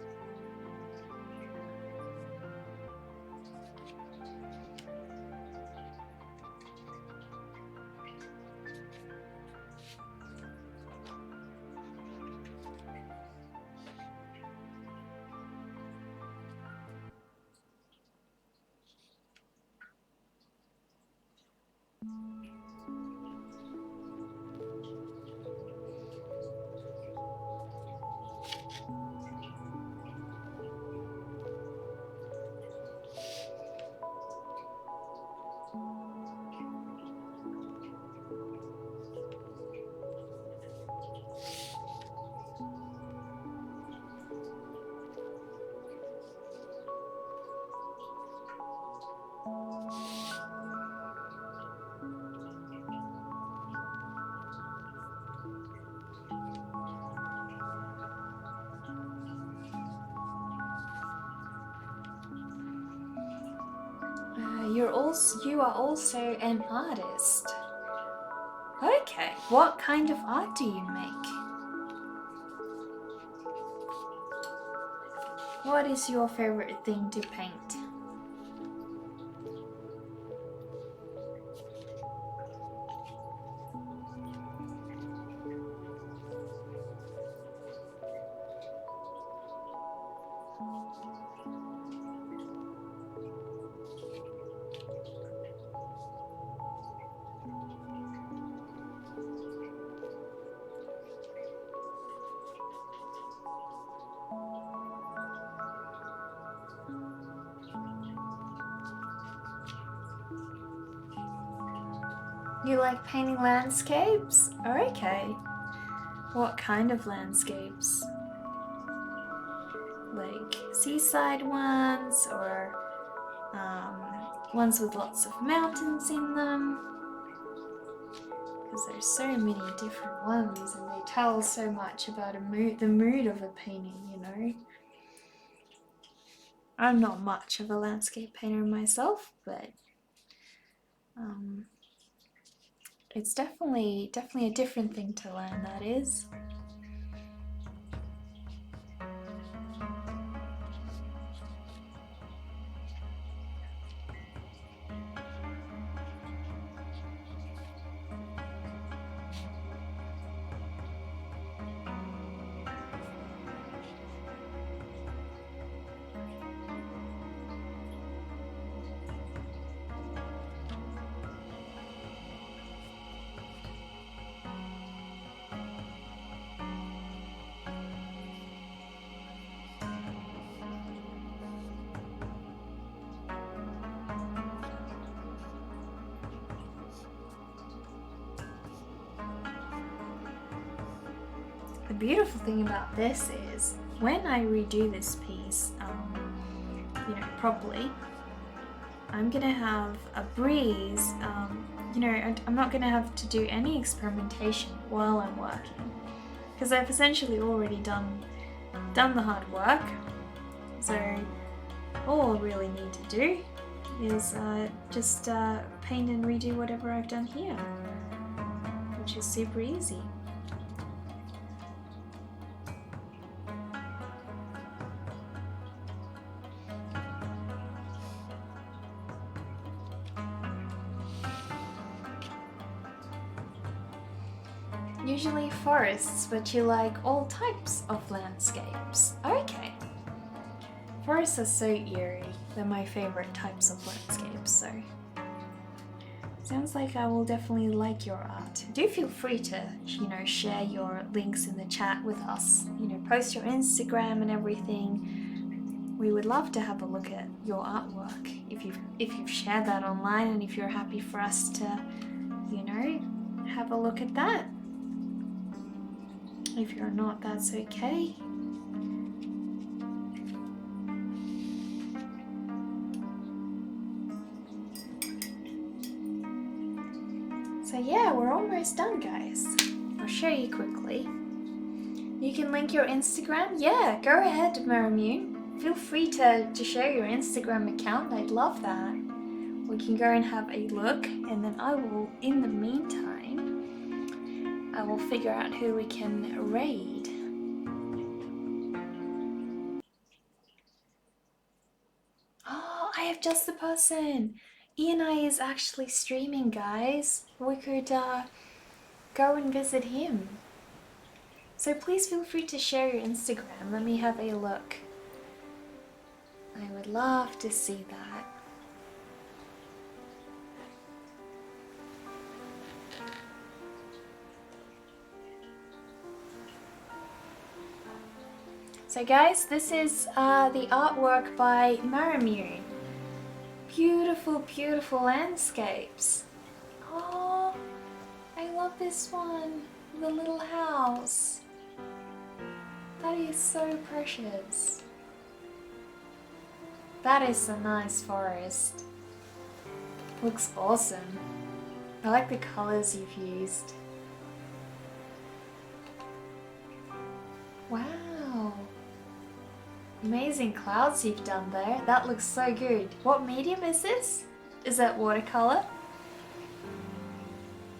Speaker 1: You are also an artist. Okay, what kind of art do you make? What is your favorite thing to paint? You like painting landscapes? Okay. What kind of landscapes? Like seaside ones, or ones with lots of mountains in them? Because there's so many different ones, and they tell so much about the mood of a painting, you know? I'm not much of a landscape painter myself, but it's definitely a different thing to learn, that is. the beautiful thing about this is when I redo this piece, properly, I'm gonna have a breeze. I'm not gonna have to do any experimentation while I'm working, because I've essentially already done the hard work. So all I really need to do is just paint and redo whatever I've done here, which is super easy. Usually forests, but you like all types of landscapes. Okay. Forests are so eerie. They're my favorite types of landscapes, so sounds like I will definitely like your art. Do feel free to, share your links in the chat with us. Post your Instagram and everything. We would love to have a look at your artwork if you've shared that online, and if you're happy for us to, have a look at that. If you're not, that's okay. So yeah, we're almost done, guys. I'll show you quickly. You can link your Instagram. Yeah, go ahead, Marimune. Feel free to share your Instagram account. I'd love that. We can go and have a look, and then I will, in the meantime, I will figure out who we can raid. Oh, I have just the person. E&I is actually streaming, guys. We could go and visit him. So please feel free to share your Instagram. Let me have a look. I would love to see that. So guys, this is the artwork by Marimune. Beautiful, beautiful landscapes. Oh, I love this one. The little house. That is so precious. That is a nice forest. Looks awesome. I like the colors you've used. Wow. Amazing clouds you've done there. That looks so good. What medium is this? Is that watercolor?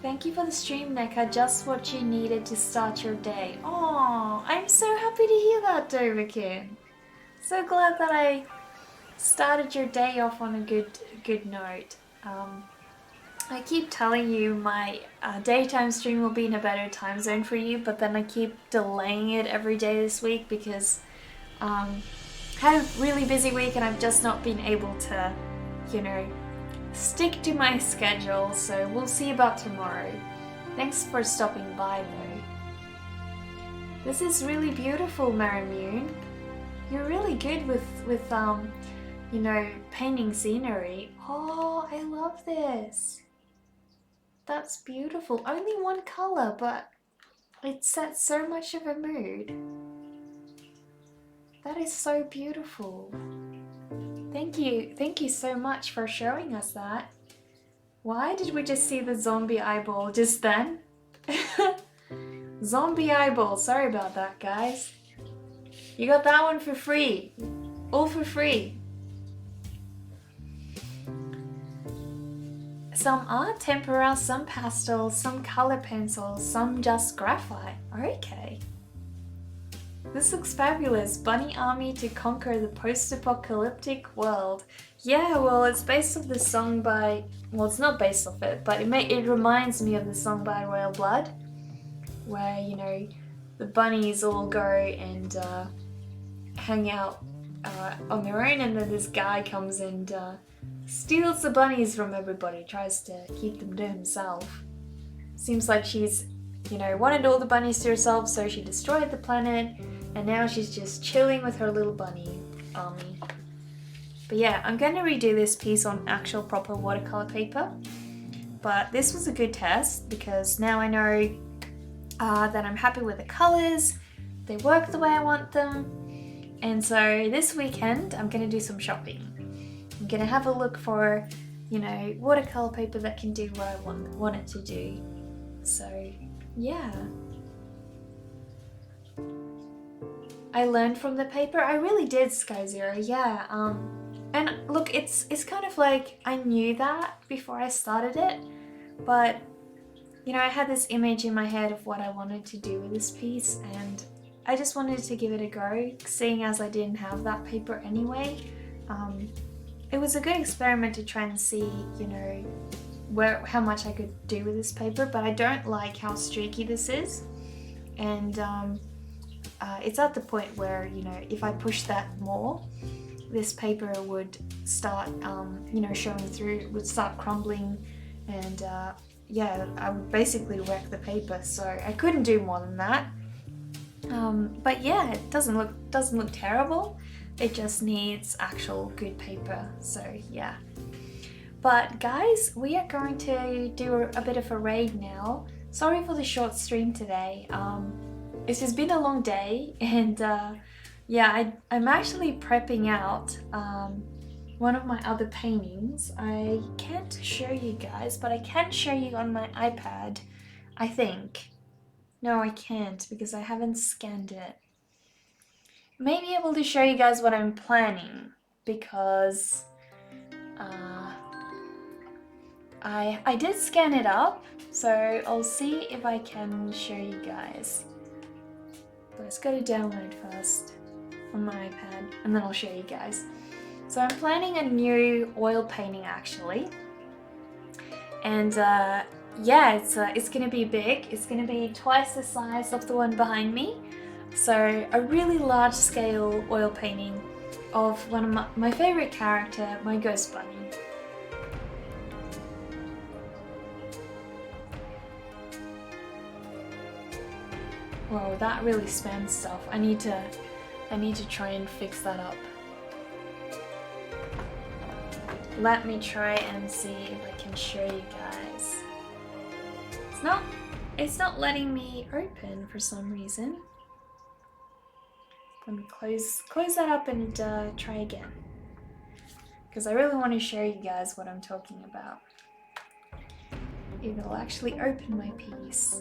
Speaker 1: Thank you for the stream, Neka. Just what you needed to start your day. Oh, I'm so happy to hear that, Doverkin. So glad that I started your day off on a good note. I keep telling you my daytime stream will be in a better time zone for you, but then I keep delaying it every day this week because had a really busy week and I've just not been able to, stick to my schedule, so we'll see about tomorrow. Thanks for stopping by though. This is really beautiful, Marimune. You're really good with painting scenery. Oh, I love this. That's beautiful. Only one color, but it sets so much of a mood. That is so beautiful. Thank you so much for showing us that. Why did we just see the zombie eyeball just then? Zombie eyeball, sorry about that, guys. You got that one for free. All for free. Some art tempera, some pastels, some color pencils, some just graphite. Okay. This looks fabulous. Bunny army to conquer the post-apocalyptic world. Yeah, well, it's based off the song by... Well, it's not based off it, but it reminds me of the song by Royal Blood, where, the bunnies all go and hang out on their own, and then this guy comes and steals the bunnies from everybody, tries to keep them to himself. Seems like she's, wanted all the bunnies to herself, so she destroyed the planet, and now she's just chilling with her little bunny army. But yeah, I'm going to redo this piece on actual proper watercolor paper. But this was a good test because now I know that I'm happy with the colours, they work the way I want them. And so this weekend I'm gonna do some shopping. I'm gonna have a look for, you know, watercolour paper that can do what I want it to do. So yeah. I learned from the paper. I really did, Sky Zero, yeah. And look, it's kind of like I knew that before I started it, but you know, I had this image in my head of what I wanted to do with this piece, and I just wanted to give it a go, seeing as I didn't have that paper anyway. It was a good experiment to try and see, you know, how much I could do with this paper, but I don't like how streaky this is, and it's at the point where, you know, if I push that more, this paper would start, you know, showing through, it would start crumbling, and yeah, I would basically wreck the paper, so I couldn't do more than that. But yeah, it doesn't look terrible. It just needs actual good paper, so yeah. But guys, we are going to do a bit of a raid now. Sorry for the short stream today. It's just been a long day, and yeah, I'm actually prepping out one of my other paintings. I can't show you guys, but I can show you on my iPad, I think. No, I can't because I haven't scanned it. May be able to show you guys what I'm planning because I did scan it up, so I'll see if I can show you guys. But let's go to download first on my iPad, and then I'll show you guys. So I'm planning a new oil painting actually, and yeah, it's gonna be big. It's gonna be twice the size of the one behind me. So a really large scale oil painting of one of my favorite character, my ghost bunny. Whoa, that really spans stuff. I need to try and fix that up. Let me try and see if I can show you guys. It's not letting me open for some reason. Let me close that up and try again. Because I really want to show you guys what I'm talking about. It'll actually open my piece.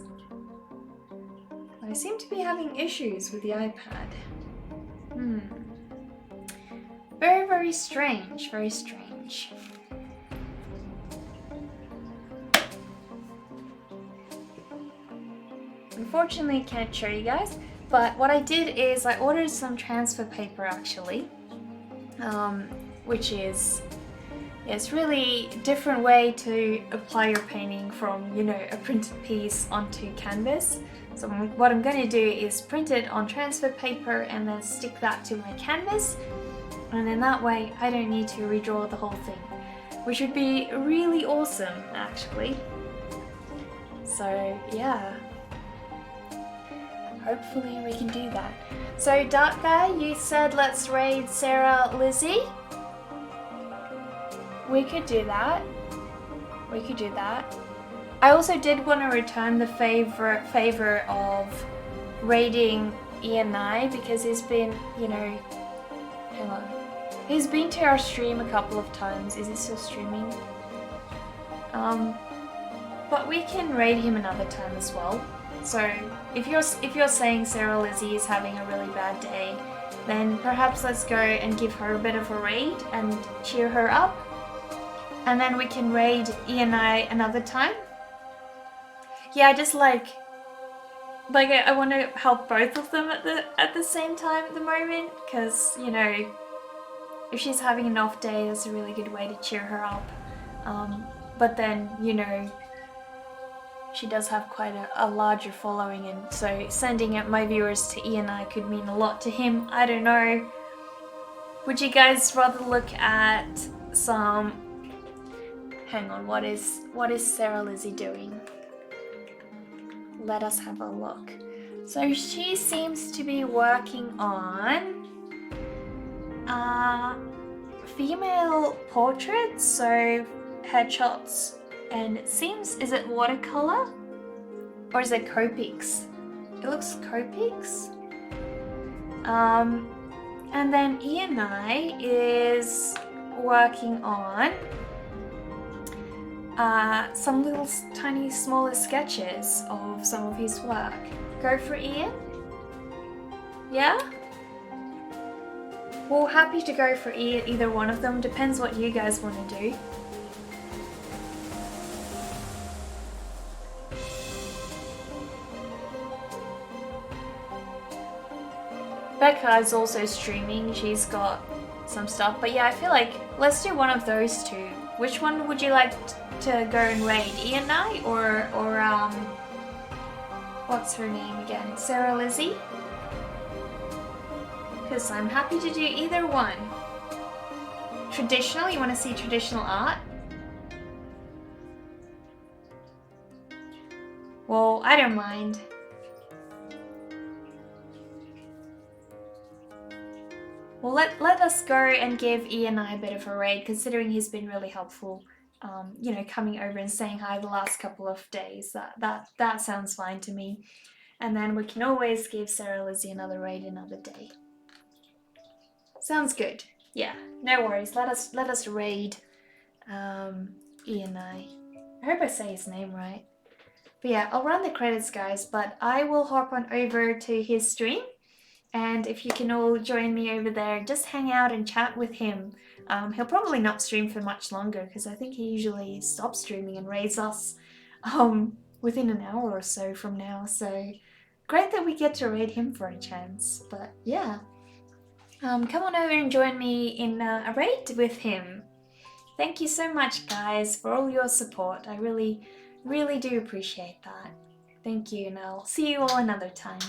Speaker 1: I seem to be having issues with the iPad. Very, very strange, very strange. Unfortunately, I can't show you guys, but what I did is I ordered some transfer paper actually, which is, it's really a different way to apply your painting from, you know, a printed piece onto canvas. So what I'm going to do is print it on transfer paper and then stick that to my canvas, and then that way I don't need to redraw the whole thing, which would be really awesome actually. So yeah, hopefully we can do that. So Dark Guy, you said let's raid Sarah Lizzie. We could do that. We could do that. I also did want to return the favor of raiding Ian I, because he's been, you know, hang on. He's been to our stream a couple of times. Is he still streaming? But we can raid him another time as well. So if you're saying Sarah Lizzie is having a really bad day, then perhaps let's go and give her a bit of a raid and cheer her up. And then we can raid Ian I another time. Yeah, just like I want to help both of them at the same time at the moment, because, you know, if she's having an off day, that's a really good way to cheer her up. But then, you know, she does have quite a larger following, and so sending out my viewers to Ian I could mean a lot to him. I don't know. Would you guys rather look at some... Hang on, what is Sarah Lizzie doing? Let us have a look. So she seems to be working on female portraits, so headshots, and it seems, is it watercolor or is it Copics? it looks Copics. And then Ian I is working on some little tiny smaller sketches of some of his work. Go for Ian? Yeah? Well, happy to go for either one of them. Depends what you guys want to do. Becca is also streaming. She's got some stuff. But yeah, I feel like let's do one of those two. Which one would you like to go and raid? Ian I or what's her name again? Sarah Lizzie? Because I'm happy to do either one. Traditional? You want to see traditional art? Well, I don't mind. Well, let us go and give Ian I a bit of a raid, considering he's been really helpful. You know, coming over and saying hi the last couple of days. That sounds fine to me. And then we can always give Sarah Lizzie another raid another day. Sounds good. Yeah, no worries. Let us raid Ian I. I hope I say his name right. But yeah, I'll run the credits, guys, but I will hop on over to his stream. And if you can all join me over there, just hang out and chat with him. He'll probably not stream for much longer because I think he usually stops streaming and raids us within an hour or so from now. So great that we get to raid him for a chance. But yeah, come on over and join me in a raid with him. Thank you so much, guys, for all your support. I really, really do appreciate that. Thank you, and I'll see you all another time.